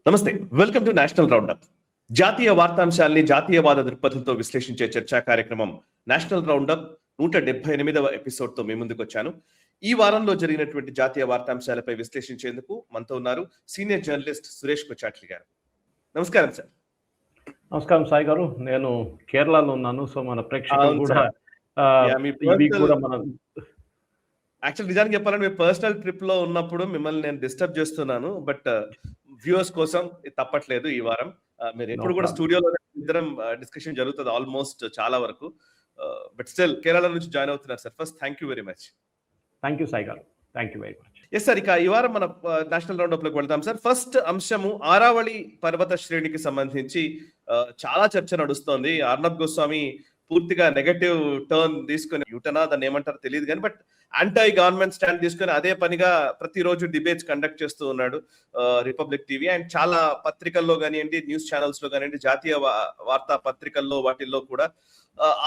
నమస్తే, welcome to national round up. జాతీయ వార్తాంశాల్ని జాతీయవాద దృక్పథంతో విశ్లేషించే చర్చా కార్యక్రమం నేషనల్ రౌండప్ 178వ ఎపిసోడ్ తో మీ ముందుకు వచ్చాను. ఈ వారంలో జరిగినటువంటి జాతీయ వార్తాంశాలపై విశ్లేషించేందుకు మనతో ఉన్నారు సీనియర్ జర్నలిస్ట్ సురేష్ కొచాట్లి గారు. నమస్కారం సార్. నమస్కారం సాయి గారు. నేను కేరళలో ఉన్నాను. సో మన ప్రేక్షకులు కూడా యాక్చువల్ నిజానికి చెప్పాలంటే మీ పర్సనల్ ట్రిప్ లో ఉన్నప్పుడు మిమ్మల్ని నేను డిస్టర్బ్ చేస్తున్నాను. బట్ వ్యూవర్స్ కోసం తప్పట్లేదు. ఈ వారం మీరు ఎప్పుడు కూడా స్టూడియోలో ఇద్దరం డిస్కషన్ జరుగుతుంది ఆల్మోస్ట్ చాలా వరకు. బట్ స్టిల్ కేరళ నుంచి జాయిన్ అవుతున్నారు sir. First thank you very much. Thank you Sai garu. Thank you very much. Yes sir, ఇక ఈ వారం మన నేషనల్ రౌండప్ లోకి వెళ్తాం సార్. ఫస్ట్ అంశము ఆరావళి పర్వత శ్రేణికి సంబంధించి చాలా చర్చ నడుస్తోంది. అర్నబ్ గోస్వామి పూర్తిగా నెగటివ్ టర్న్ తీసుకుని, యూటనా దాన్ని ఏమంటారో తెలియదు కానీ, బట్ యాంటీ గవర్నమెంట్ స్టాండ్ తీసుకుని అదే పనిగా ప్రతిరోజు డిబేట్స్ కండక్ట్ చేస్తూ ఉన్నాడు రిపబ్లిక్ టీవీ అండ్ చాలా పత్రికల్లో కానివ్వండి, న్యూస్ ఛానల్స్ లో కానివ్వండి, జాతీయ వార్తా పత్రికల్లో వాటిల్లో కూడా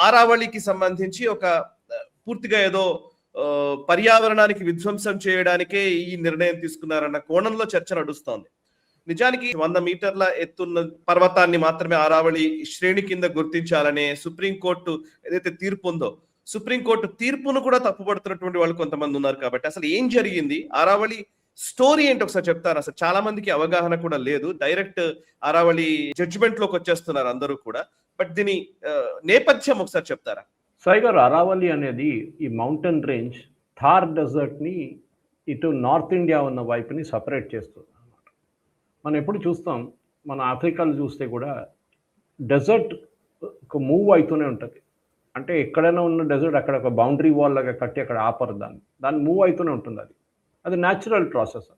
ఆరావళికి సంబంధించి ఒక పూర్తిగా ఏదో పర్యావరణానికి విధ్వంసం చేయడానికే ఈ నిర్ణయం తీసుకున్నారన్న కోణంలో చర్చ నడుస్తోంది. నిజానికి 100 మీటర్ల ఎత్తున్న పర్వతాన్ని మాత్రమే ఆరావళి శ్రేణి కింద గుర్తించాలనే సుప్రీంకోర్టు ఏదైతే తీర్పు ఉందో, సుప్రీంకోర్టు తీర్పును కూడా తప్పుపడుతున్నటువంటి వాళ్ళు కొంతమంది ఉన్నారు. కాబట్టి అసలు ఏం జరిగింది, ఆరావళి స్టోరీ ఏంటి ఒకసారి చెప్తారు. అసలు చాలా మందికి అవగాహన కూడా లేదు. డైరెక్ట్ ఆరావళి జడ్జిమెంట్ లోకి వచ్చేస్తున్నారు అందరూ కూడా. బట్ దీని నేపథ్యం ఒకసారి చెప్తారా? సాయి గారు, అరావళి అనేది ఈ మౌంటైన్ రేంజ్ థార్ డెజర్ట్ ని ఇటు నార్త్ ఇండియా ఉన్న వైపుని సపరేట్ చేస్తుంది. మనం ఎప్పుడు చూస్తాం, మన ఆఫ్రికాలో చూస్తే కూడా డెజర్ట్ మూవ్ అవుతూనే ఉంటుంది. అంటే ఎక్కడైనా ఉన్న డెజర్ట్ అక్కడ ఒక బౌండరీ వాల్ లాగా కట్టి అక్కడ ఆపరు, దాన్ని మూవ్ అవుతూనే ఉంటుంది. అది న్యాచురల్ ప్రాసెస్.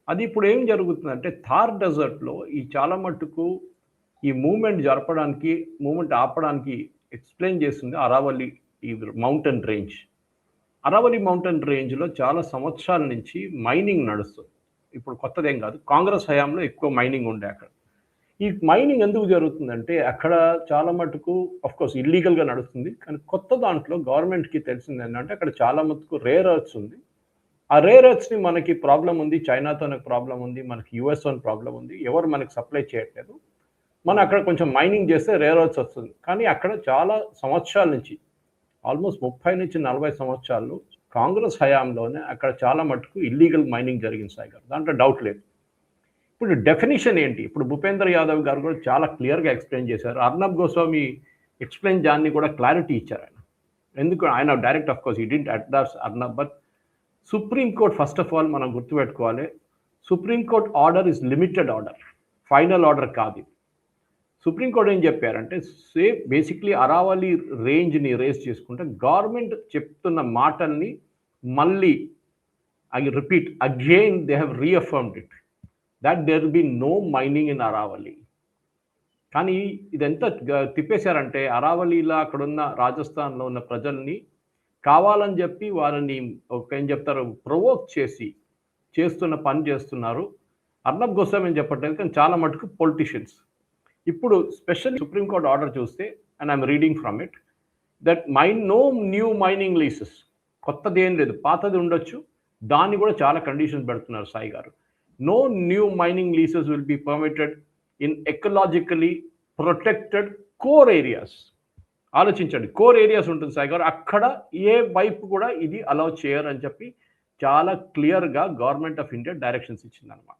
అది ఇప్పుడు ఏం జరుగుతుందంటే థార్ డెజర్ట్లో ఈ చాలా మట్టుకు ఈ మూమెంట్ జరపడానికి, మూమెంట్ ఆపడానికి ఎక్స్ప్లెయిన్ చేస్తుంది అరావళి ఈ మౌంటైన్ రేంజ్. అరావళి మౌంటైన్ రేంజ్లో చాలా సంవత్సరాల నుంచి మైనింగ్ నడుస్తుంది. ఇప్పుడు కొత్తదేం కాదు, కాంగ్రెస్ హయాంలో ఎక్కువ మైనింగ్ ఉండే అక్కడ. ఈ మైనింగ్ ఎందుకు జరుగుతుందంటే అక్కడ చాలా మటుకు కోర్స్ ఇల్లీగల్గా నడుస్తుంది, కానీ కొత్త దాంట్లో గవర్నమెంట్కి తెలిసింది ఏంటంటే అక్కడ చాలా మటుకు రేర్ ఎర్త్స్ ఉంది. ఆ రేర్ ఎర్త్స్ని మనకి ప్రాబ్లం ఉంది, చైనాతో నాకు ప్రాబ్లం ఉంది, మనకి యుఎస్తో ప్రాబ్లం ఉంది, ఎవరు మనకి సప్లై చేయట్లేదు. మనం అక్కడ కొంచెం మైనింగ్ చేస్తే రేర్ ఎర్త్స్ వస్తుంది. కానీ అక్కడ చాలా సంవత్సరాల నుంచి, ఆల్మోస్ట్ 30 నుంచి 40 సంవత్సరాలు కాంగ్రెస్ హయాంలోనే అక్కడ చాలా మటుకు ఇల్లీగల్ మైనింగ్ జరిగింది సాయి గారు, దాంట్లో డౌట్ లేదు. ఇప్పుడు డెఫినేషన్ ఏంటి, ఇప్పుడు భూపేంద్ర యాదవ్ గారు కూడా చాలా క్లియర్గా ఎక్స్ప్లెయిన్ చేశారు. అర్నబ్ గోస్వామి ఎక్స్ప్లెయిన్ దాన్ని కూడా క్లారిటీ ఇచ్చారు ఆయన. ఎందుకు ఆయన డైరెక్ట్ కోర్స్ ఈ didn't address Arnab, but supreme court first of all మనం గుర్తుపెట్టుకోవాలి, supreme court order is limited order, final order కాదు. సుప్రీంకోర్టు ఏం చెప్పారంటే బేసిక్లీ అరావళి రేంజ్ని రేస్ చేసుకుంటే గవర్నమెంట్ చెప్తున్న మాటల్ని మళ్ళీ I repeat again they have reaffirmed it that there will be no mining in Aravalli. కానీ ఇదెంత తిప్పేశారంటే అరావళిలో అక్కడున్న రాజస్థాన్లో ఉన్న ప్రజల్ని కావాలని చెప్పి వారిని ఏం చెప్తారు ప్రొవోక్ చేసి చేస్తున్న పని చేస్తున్నారు. అర్నబ్ గోస్వామి ఏం చెప్పట్లేదు, కానీ చాలా మటుకు పొలిటీషియన్స్. ఇప్పుడు స్పెషల్ సుప్రీంకోర్టు ఆర్డర్ చూస్తే, and I'm reading from it, that no new mining leases, కొత్తది ఏం లేదు, పాతది ఉండొచ్చు, దాన్ని కూడా చాలా కండిషన్స్ పెడుతున్నారు Sai garu. No new mining leases will be permitted in ecologically protected core areas. ఆలోచించండి, కోర్ ఏరియాస్ ఉంటుంది సాయి గారు, అక్కడ ఏ వైపు కూడా ఇది అలౌ చేయరు అని చెప్పి చాలా క్లియర్గా గవర్నమెంట్ ఆఫ్ ఇండియా డైరెక్షన్స్ ఇచ్చిందనమాట.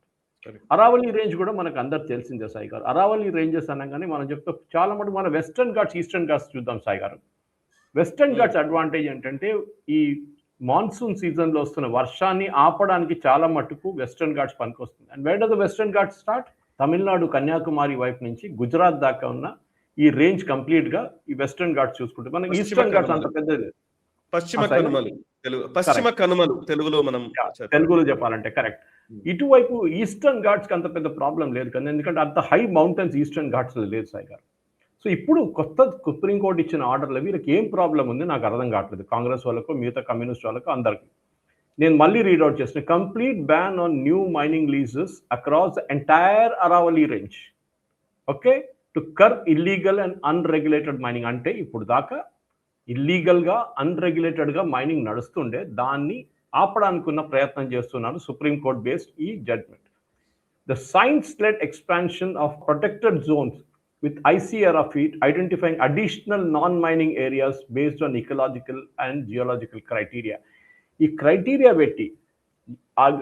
అరావళి రేంజ్ కూడా మనకు అందరు తెలిసిందే సాయి గారు. అరావళి రేంజెస్ అనగానే మనం చెప్తే చాలా మటుకు మన వెస్టర్న్ ఘాట్స్, ఈస్టర్న్ ఘాట్స్ చూద్దాం సాయి గారు. వెస్టర్న్ ఘాట్స్ అడ్వాంటేజ్ ఏంటంటే ఈ మాన్సూన్ సీజన్లో వస్తున్న వర్షాన్ని ఆపడానికి చాలా మటుకు వెస్టర్న్ ఘాట్స్ పనికొస్తుంది. And where does the western Ghats start? Tamil Nadu Kanyakumari వైపు నుంచి గుజరాత్ దాకా ఉన్న ఈ రేంజ్ కంప్లీట్ గా ఈ వెస్టర్న్ ఘాట్స్ చూసుకుంటే మనకి ఈస్టర్న్ ఘాట్స్ అంత పెద్దది. పశ్చిమ కనుమలు తెలుగులో చెప్పాలంటే కరెక్ట్. ఇటువైపు ఈస్టర్న్ ఘాట్స్కి అంత పెద్ద ప్రాబ్లం లేదు కదా, ఎందుకంటే అంత హై మౌంటైన్స్ ఈస్టర్న్ ఘాట్స్ లేదు సాయి గారు. సో ఇప్పుడు కొత్త సుప్రీంకోర్టు ఇచ్చిన ఆర్డర్లో వీళ్ళకి ఏం ప్రాబ్లం ఉంది నాకు అర్థం కావట్లేదు, కాంగ్రెస్ వాళ్ళకు, మిగతా కమ్యూనిస్ట్ వాళ్ళకు, అందరికి. నేను మళ్ళీ రీడ్అవుట్ చేసిన complete ban on new mining leases across the entire Aravalli range, okay, to curb illegal and unregulated mining. అంటే ఇప్పుడు దాకా ఇల్లీగల్గా అన్రెగ్యులేటెడ్గా మైనింగ్ నడుస్తుండే, దాన్ని ఆపడానికి ఉన్న ప్రయత్నం చేస్తున్నారు సుప్రీంకోర్టు బేస్డ్ ఈ judgement. The science-led expansion of protected zones with ICRA feet identifying additional non-mining areas based on ecological and geological criteria. ఈ క్రైటీరియా పెట్టి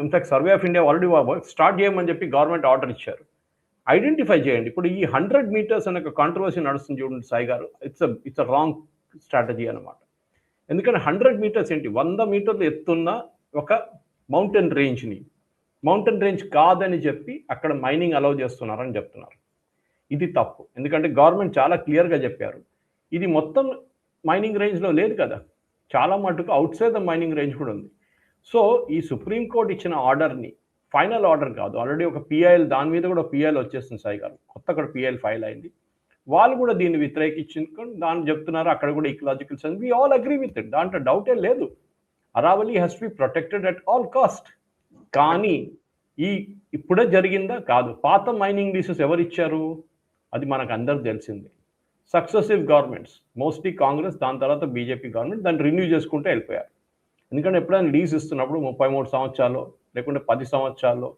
in fact survey of India already start చేయమని చెప్పి గవర్నమెంట్ ఆర్డర్ ఇచ్చారు. Identify చేయండి. ఇప్పుడు ఈ 100 metres అనే ఒక కాంట్రవర్సీ నడుస్తుంది చూడండి సాయి గారు, ఇట్స్ అ రాంగ్ స్ట్రాటజీ అనమాట. ఎందుకంటే 100 మీటర్స్ ఏంటి, 100 మీటర్లు ఎత్తున్న ఒక మౌంటైన్ రేంజ్ కాదని చెప్పి అక్కడ మైనింగ్ అలౌ చేస్తున్నారని చెప్తున్నారు. ఇది తప్పు. ఎందుకంటే గవర్నమెంట్ చాలా క్లియర్గా చెప్పారు ఇది మొత్తం మైనింగ్ రేంజ్లో లేదు కదా, చాలా మటుకు out side the mining range కూడా ఉంది. సో ఈ సుప్రీంకోర్టు ఇచ్చిన ఆర్డర్ని ఫైనల్ ఆర్డర్ కాదు, ఆల్రెడీ ఒక పిఐఎల్, దాని మీద కూడా పిఐఎల్ వచ్చేస్తుంది సాయి గారు, కొత్త కూడా పిఐఎల్ ఫైల్ అయింది. వాళ్ళు కూడా దీన్ని వ్యతిరేకించుకొని దాన్ని చెప్తున్నారు అక్కడ కూడా ecological sense. We all agree with it, దాంట్లో డౌటే లేదు. Aravali has to be protected at all cost. కానీ ఇప్పుడే జరిగిందా? కాదు. పాత మైనింగ్ లీసెస్ ఎవరు ఇచ్చారు అది మనకు అందరికి తెలిసింది. సక్సెసివ్ గవర్నమెంట్స్, మోస్ట్లీ కాంగ్రెస్, దాని తర్వాత బీజేపీ గవర్నమెంట్ దాన్ని రిన్యూ చేసుకుంటూ వెళ్ళిపోయారు. ఎందుకంటే ఎప్పుడైనా లీజ్ ఇస్తున్నప్పుడు 33 సంవత్సరాలు లేకుంటే 10 సంవత్సరాలు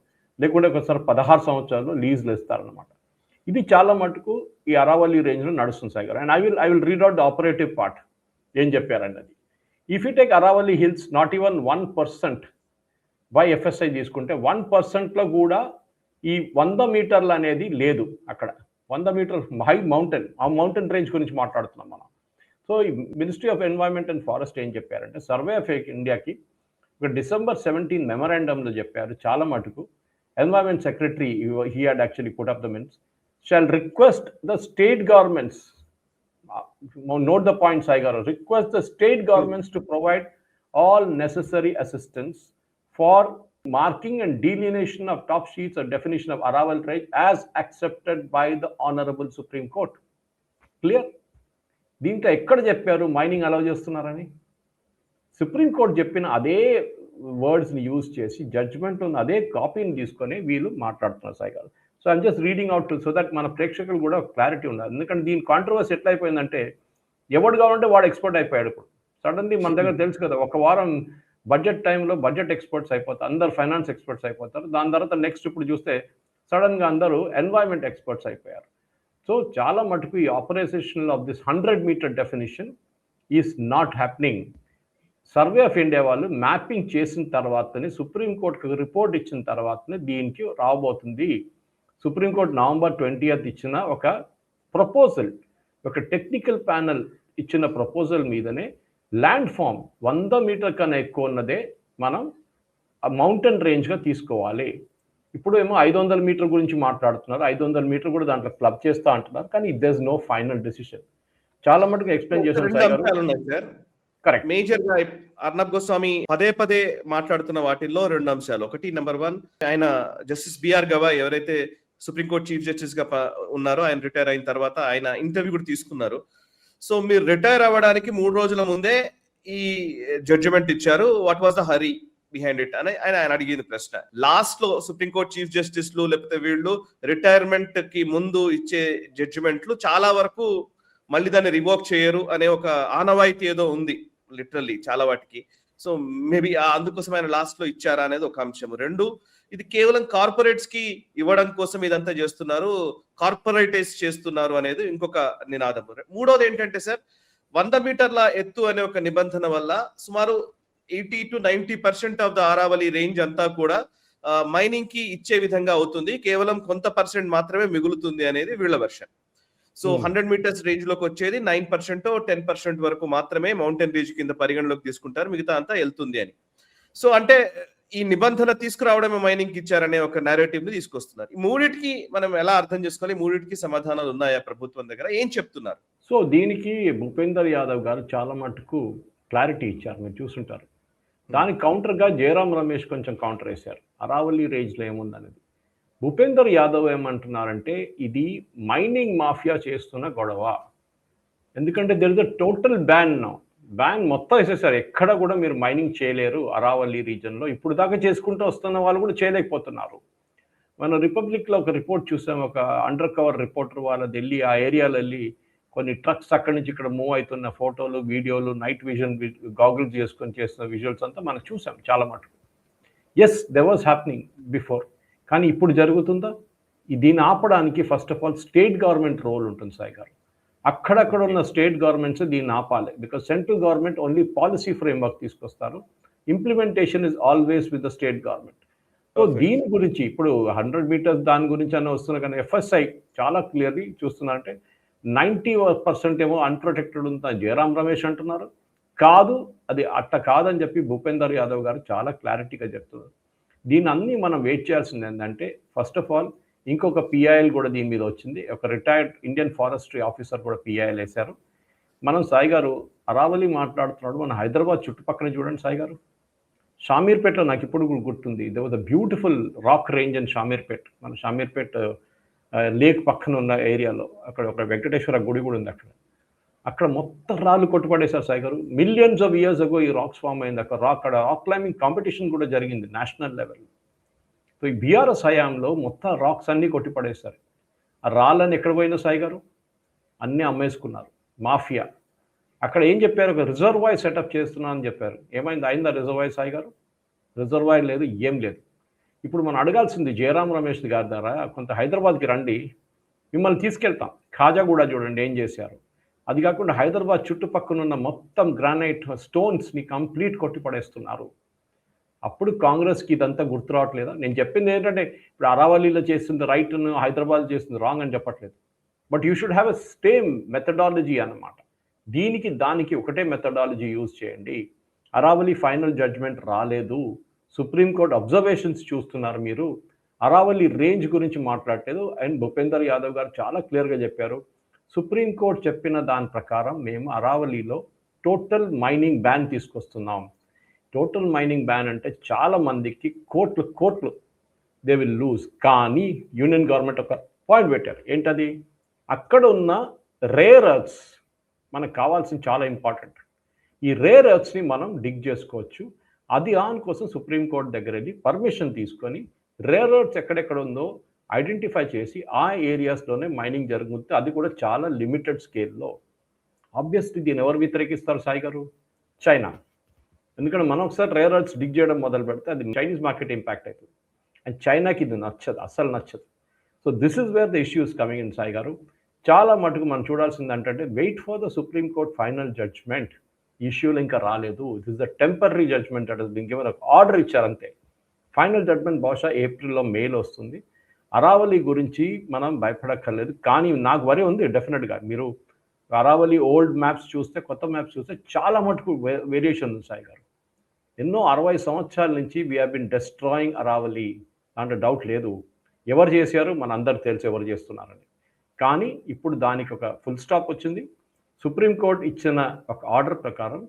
లేకుంటే ఒకసారి 16 సంవత్సరాలు లీజ్లు ఇస్తారనమాట. ఇది చాలా మటుకు ఈ అరావలి రేంజ్లో నడుస్తుంది sir. And I will read out the operative part ఏం చెప్పారన్నది. If you take Aravalli hills, not even 1% by FSI తీసుకుంటే 1%లో కూడా ఈ 100 మీటర్లు అనేది లేదు అక్కడ. 100 మీటర్ హై మౌంటైన్, ఆ మౌంటైన్ రేంజ్ గురించి మాట్లాడుతున్నాం మనం. సో ఈ ministry of environment and forest ఏం చెప్పారంటే సర్వే ఆఫ్ ఇండియాకి ఒక December 17 మెమరాండంలో చెప్పారు చాలా మటుకు. Environment secretary he had actually put up the mins shall request the state governments, note the point Sai garu, request the state governments to provide all necessary assistance for marking and delineation of top sheets or definition of Aravalli range as accepted by the Honorable Supreme Court. Clear? దీంట్లో ఎక్కడ చెప్పారు mining allow చేస్తున్నారని? Supreme court చెప్పిన అదే వర్డ్స్ని use చేసి judgement ఉన్న అదే కాపీని తీసుకొని వీళ్ళు మాట్లాడుతున్నారు సాయి గారు. So I'm just reading out so that మన ప్రేక్షకులు కూడా క్లారిటీ ఉండాలి. ఎందుకంటే దీని కాంట్రవర్సీ ఎట్లా అయిపోయిందంటే ఎవడు కావాలంటే వాడు ఎక్స్పర్ట్ అయిపోయాడు. ఇప్పుడు సడన్లీ మన దగ్గర తెలుసు కదా, ఒక వారం బడ్జెట్ టైంలో బడ్జెట్ ఎక్స్పర్ట్స్ అయిపోతారు, అందరు ఫైనాన్స్ ఎక్స్పర్ట్స్ అయిపోతారు. దాని తర్వాత నెక్స్ట్ ఇప్పుడు చూస్తే సడన్గా అందరూ ఎన్వైరన్మెంట్ ఎక్స్పర్ట్స్ అయిపోయారు. సో చాలా మటుకు ఈ operation of this 100 metre definition is not happening. Survey of India వాళ్ళు మ్యాపింగ్ చేసిన తర్వాతనే సుప్రీంకోర్టుకు రిపోర్ట్ ఇచ్చిన తర్వాతనే దీనికి రాబోతుంది. సుప్రీంకోర్టు November 20th ఇచ్చిన ఒక ప్రపోజల్, ఒక టెక్నికల్ ప్యానల్ ఇచ్చిన ప్రపోజల్ మీదనే ల్యాండ్ ఫామ్ 100 మీటర్ కన్నా ఎక్కువ ఉన్నదే మనం మౌంటైన్ రేంజ్గా తీసుకోవాలి. ఇప్పుడు ఏమో 500 మీటర్ గురించి మాట్లాడుతున్నారు, 500 మీటర్ కూడా దాంట్లో క్లబ్ చేస్తా అంటున్నారు. కానీ there is no final decision. చాలా మటుకు ఎక్స్ప్లెయిన్ చేశారు. కరెక్ట్. మేజర్ గా అర్నబ్ గోస్వామి పదే మాట్లాడుతున్న వాటిల్లో 2 అంశాలు. ఒకటి, నెంబర్ 1, ఆయన జస్టిస్ బిఆర్ గవాయ్ ఎవరైతే సుప్రీంకోర్టు చీఫ్ జస్టిస్ గా ఉన్నారో ఆయన రిటైర్ అయిన తర్వాత ఆయన ఇంటర్వ్యూ కూడా తీసుకున్నారు. సో మీరు రిటైర్ అవ్వడానికి 3 రోజుల ముందే ఈ జడ్జిమెంట్ ఇచ్చారు, what was the hurry behind it అని ఆయన అడిగింది ప్రశ్న. లాస్ట్ లో సుప్రీంకోర్టు చీఫ్ జస్టిస్లు లేకపోతే వీళ్ళు రిటైర్మెంట్ కి ముందు ఇచ్చే జడ్జిమెంట్లు చాలా వరకు మళ్ళీ దాన్ని రివోక్ చేయరు అనే ఒక ఆనవాయితీ ఏదో ఉంది లిటరల్లీ చాలా వాటికి. సో మేబీ అందుకోసం ఆయన లాస్ట్ లో ఇచ్చారా అనేది ఒక అంశం. 2, ఇది కేవలం కార్పొరేట్స్ కి ఇవ్వడం కోసం ఇదంతా చేస్తున్నారు, కార్పొరేటైజ్ చేస్తున్నారు అనేది ఇంకొక నినాదం. 3వది ఏంటంటే సార్, 100 మీటర్ల ఎత్తు అనే ఒక నిబంధన వల్ల సుమారు 80 to 90% of the Aravalli range అంతా కూడా మైనింగ్ కి ఇచ్చే విధంగా అవుతుంది, కేవలం కొంత % మాత్రమే మిగులుతుంది అనేది వీళ్ళ వర్షన్. సో 100 మీటర్స్ రేంజ్ లోకి వచ్చేది 9% 10% వరకు మాత్రమే మౌంటైన్ రేంజ్ కింద పరిగణలోకి తీసుకుంటారు, మిగతా అంతా వెళ్తుంది అని. సో అంటే ఈ నిబంధన తీసుకురావడమే మైనింగ్ ఇచ్చారనే ఒక నేరేటివ్ ని తీసుకొస్తున్నారు. ఈ మూడింటికి మనం ఎలా అర్థం చేసుకోవాలి? మూడింటికి సమాధానాలు ఉన్నాయా ప్రభుత్వం దగ్గర? ఏం చెప్తున్నారు? సో దీనికి భూపేందర్ యాదవ్ గారు చాలా మటుకు క్లారిటీ ఇచ్చారు, మీరు చూసుంటారు. దానికి కౌంటర్గా జయరాం రమేష్ కొంచెం కౌంటర్ వేశారు, అరావలి రేంజ్లో ఏముందనేది. భూపేందర్ యాదవ్ ఏమంటున్నారంటే ఇది మైనింగ్ మాఫియా చేస్తున్న గొడవ. ఎందుకంటే there is a total ban మొత్తం వేసేసారు, ఎక్కడ కూడా మీరు మైనింగ్ చేయలేరు అరావలి రీజన్లో. ఇప్పుడు దాకా చేసుకుంటూ వస్తున్న వాళ్ళు కూడా చేయలేకపోతున్నారు. మన రిపబ్లిక్లో ఒక రిపోర్ట్ చూసాం, ఒక అండర్ కవర్ రిపోర్టర్ వాళ్ళది వెళ్ళి ఆ ఏరియాలో వెళ్ళి కొన్ని ట్రక్స్ అక్కడి నుంచి ఇక్కడ మూవ్ అవుతున్న ఫోటోలు, వీడియోలు, నైట్ విజన్ గాగుల్స్ చేసుకొని చేస్తున్న విజువల్స్ అంతా మనం చూసాం చాలా మటుకు. Yes, there was happening before. కానీ ఇప్పుడు జరుగుతుందా? దీన్ని ఆపడానికి first of all state government role ఉంటుంది సాయి గారు. అక్కడక్కడ ఉన్న స్టేట్ గవర్నమెంట్స్ దీన్ని ఆపాలి. Because central government only policy framework తీసుకొస్తారు. Implementation is always with the state government. So దీని గురించి ఇప్పుడు 100 మీటర్స్ దాని గురించి అన్న వస్తున్నా కానీ ఎఫ్ఎస్ఐ చాలా క్లియర్‌లీ చూస్తున్నారంటే 90% ఏమో అన్‌ప్రొటెక్టెడ్ ఉందని జయరాం రమేష్ అంటున్నారు. కాదు, అది అట్ట కాదని చెప్పి భూపేందర్ యాదవ్ గారు చాలా క్లారిటీగా చెప్తున్నారు. దీన్ని మనం వెయిట్ చేయాల్సింది ఏంటంటే ఫస్ట్ ఆఫ్ ఆల్ ఇంకొక పిఐఎల్ కూడా దీని మీద వచ్చింది. ఒక రిటైర్డ్ ఇండియన్ ఫారెస్ట్రీ ఆఫీసర్ కూడా పిఐఎల్ వేశారు. మనం సాయి గారు అరావళి మాట్లాడుతున్నాడు. మన హైదరాబాద్ చుట్టుపక్కల చూడండి సాయి గారు. షామీర్పేటలో నాకు ఇప్పుడు కూడా గుర్తుంది. They was a beautiful rock range and Shamirpet. మన షామీర్పేట్ లేక్ పక్కన ఉన్న ఏరియాలో అక్కడ ఒక వెంకటేశ్వర గుడి కూడా ఉంది అక్కడ. అక్కడ మొత్తం రాళ్ళు కొట్టుపడేశారు సాయి గారు. మిలియన్స్ ఆఫ్ ఇయర్స్ అగో ఈ రాక్స్ ఫామ్ అయింది. అక్కడ రాక్ క్లైంబింగ్ కాంపిటీషన్ కూడా జరిగింది నేషనల్ లెవెల్. సో ఈ బీఆర్ఎస్ హయాంలో మొత్తం రాక్స్ అన్నీ కొట్టిపడేశారు. ఆ రాళ్ళని ఎక్కడ పోయినా సాయి గారు అన్నీ అమ్మేసుకున్నారు మాఫియా. అక్కడ ఏం చెప్పారు? ఒక రిజర్వాయర్ సెటప్ చేస్తున్నా అని చెప్పారు. ఏమైంది? అయిందా రిజర్వాయర్ సాయి గారు? రిజర్వాయర్ లేదు, ఏం లేదు. ఇప్పుడు మనం అడగాల్సింది జయరాం రమేష్ గారి ద్వారా కొంత హైదరాబాద్కి రండి, మిమ్మల్ని తీసుకెళ్తాం. ఖాజాగూడ చూడండి ఏం చేశారు. అది కాకుండా హైదరాబాద్ చుట్టుపక్కల ఉన్న మొత్తం గ్రానైట్ స్టోన్స్ని కంప్లీట్ కొట్టిపడేస్తున్నారు. అప్పుడు కాంగ్రెస్కి ఇదంతా గుర్తు రావట్లేదా? నేను చెప్పింది ఏంటంటే ఇప్పుడు అరావళిలో చేస్తుంది రైట్, హైదరాబాద్ చేస్తుంది రాంగ్ అని చెప్పట్లేదు. But you should have a same methodology అన్నమాట. దీనికి దానికి ఒకటే మెథడాలజీ యూజ్ చేయండి. అరావళి ఫైనల్ జడ్జ్మెంట్ రాలేదు. సుప్రీంకోర్టు అబ్జర్వేషన్స్ చూస్తున్నారు మీరు. అరావళి రేంజ్ గురించి మాట్లాడలేదు. అండ్ భూపేందర్ యాదవ్ గారు చాలా క్లియర్గా చెప్పారు. సుప్రీంకోర్టు చెప్పిన దాని ప్రకారం మేము అరావళిలో టోటల్ మైనింగ్ బ్యాన్ తీసుకొస్తున్నాం. టోటల్ మైనింగ్ బ్యాన్ అంటే చాలా మందికి కోట్లు దే విల్ లూజ్. కానీ యూనియన్ గవర్నమెంట్ ఒక పాయింట్ పెట్టారు. ఏంటది? అక్కడ ఉన్న రేర్ ఎర్త్స్ మనకు కావాల్సింది చాలా ఇంపార్టెంట్. ఈ రేర్ ఎర్త్స్ని మనం డిగ్ చేసుకోవచ్చు. అది కోసం సుప్రీంకోర్టు దగ్గర వెళ్ళి పర్మిషన్ తీసుకొని రేర్ ఎర్త్స్ ఎక్కడెక్కడ ఉందో ఐడెంటిఫై చేసి ఆ ఏరియాస్లోనే మైనింగ్ జరుగుతుంది. అది కూడా చాలా లిమిటెడ్ స్కేల్లో. ఆబ్వియస్లీ దీన్ని ఎవరు వ్యతిరేకిస్తారు సాయి గారు? చైనా. ఎందుకంటే మనం ఒకసారి రేర్ ఎర్త్స్ డిగ్ చేయడం మొదలు పెడితే అది చైనీస్ మార్కెట్ ఇంపాక్ట్ అవుతుంది. అండ్ చైనాకి ఇది నచ్చదు, అస్సలు నచ్చదు. So this is where the issues coming in Sai garu. చాలా మటుకు మనం చూడాల్సింది ఏంటంటే wait for the supreme court final judgement. ఇష్యూలు ఇంకా రాలేదు. It is the temporary judgement that has been given. ఒక ఆర్డర్ ఇచ్చారు అంతే. ఫైనల్ జడ్జ్మెంట్ బహుశా ఏప్రిల్లో మేలో వస్తుంది. అరావళి గురించి మనం భయపడక్కర్లేదు. కానీ నాకు వరి ఉంది డెఫినెట్గా. మీరు అరావళి ఓల్డ్ మ్యాప్స్ చూస్తే, కొత్త మ్యాప్స్ చూస్తే చాలా మటుకు వేరియేషన్ ఉంది సాయి గారు. ఎన్నో 60 సంవత్సరాల నుంచి we have been destroying Aravalli. దాంట్లో డౌట్ లేదు. ఎవరు చేశారు? మన అందరికి తెలుసు ఎవరు చేస్తున్నారని. కానీ ఇప్పుడు దానికి ఒక ఫుల్ స్టాప్ వచ్చింది. సుప్రీంకోర్టు ఇచ్చిన ఒక ఆర్డర్ ప్రకారం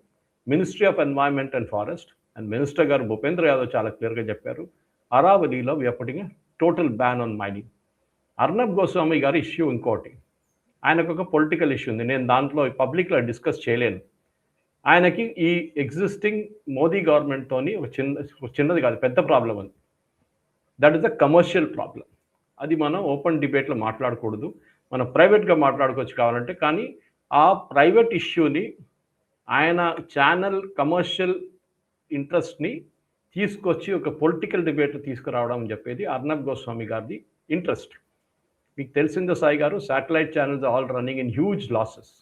ministry of environment and forest and minister garu Bhupendra Yadav చాలా క్లియర్గా చెప్పారు. అరావళిలో we're putting total ban on mining. Arnab Goswami గారి ఇష్యూ ఇంకోటి. ఆయనకు ఒక పొలిటికల్ ఇష్యూ ఉంది. నేను దాంట్లో పబ్లిక్లో డిస్కస్ చేయలేను. ఆయనకి ఈ ఎగ్జిస్టింగ్ మోదీ గవర్నమెంట్తోని ఒక చిన్నది కాదు, పెద్ద ప్రాబ్లం ఉంది. That is the commercial problem. అది మనం ఓపెన్ డిబేట్లో మాట్లాడకూడదు. మనం ప్రైవేట్గా మాట్లాడుకోవచ్చు కావాలంటే. కానీ ఆ ప్రైవేట్ ఇష్యూని ఆయన ఛానల్ కమర్షియల్ ఇంట్రెస్ట్ని తీసుకొచ్చి ఒక పొలిటికల్ డిబేట్ తీసుకురావడం అని చెప్పేది అర్నబ్ గోస్వామి గారిది ఇంట్రెస్ట్. మీకు తెలిసిందో Sai garu, satellite channels all running in huge losses.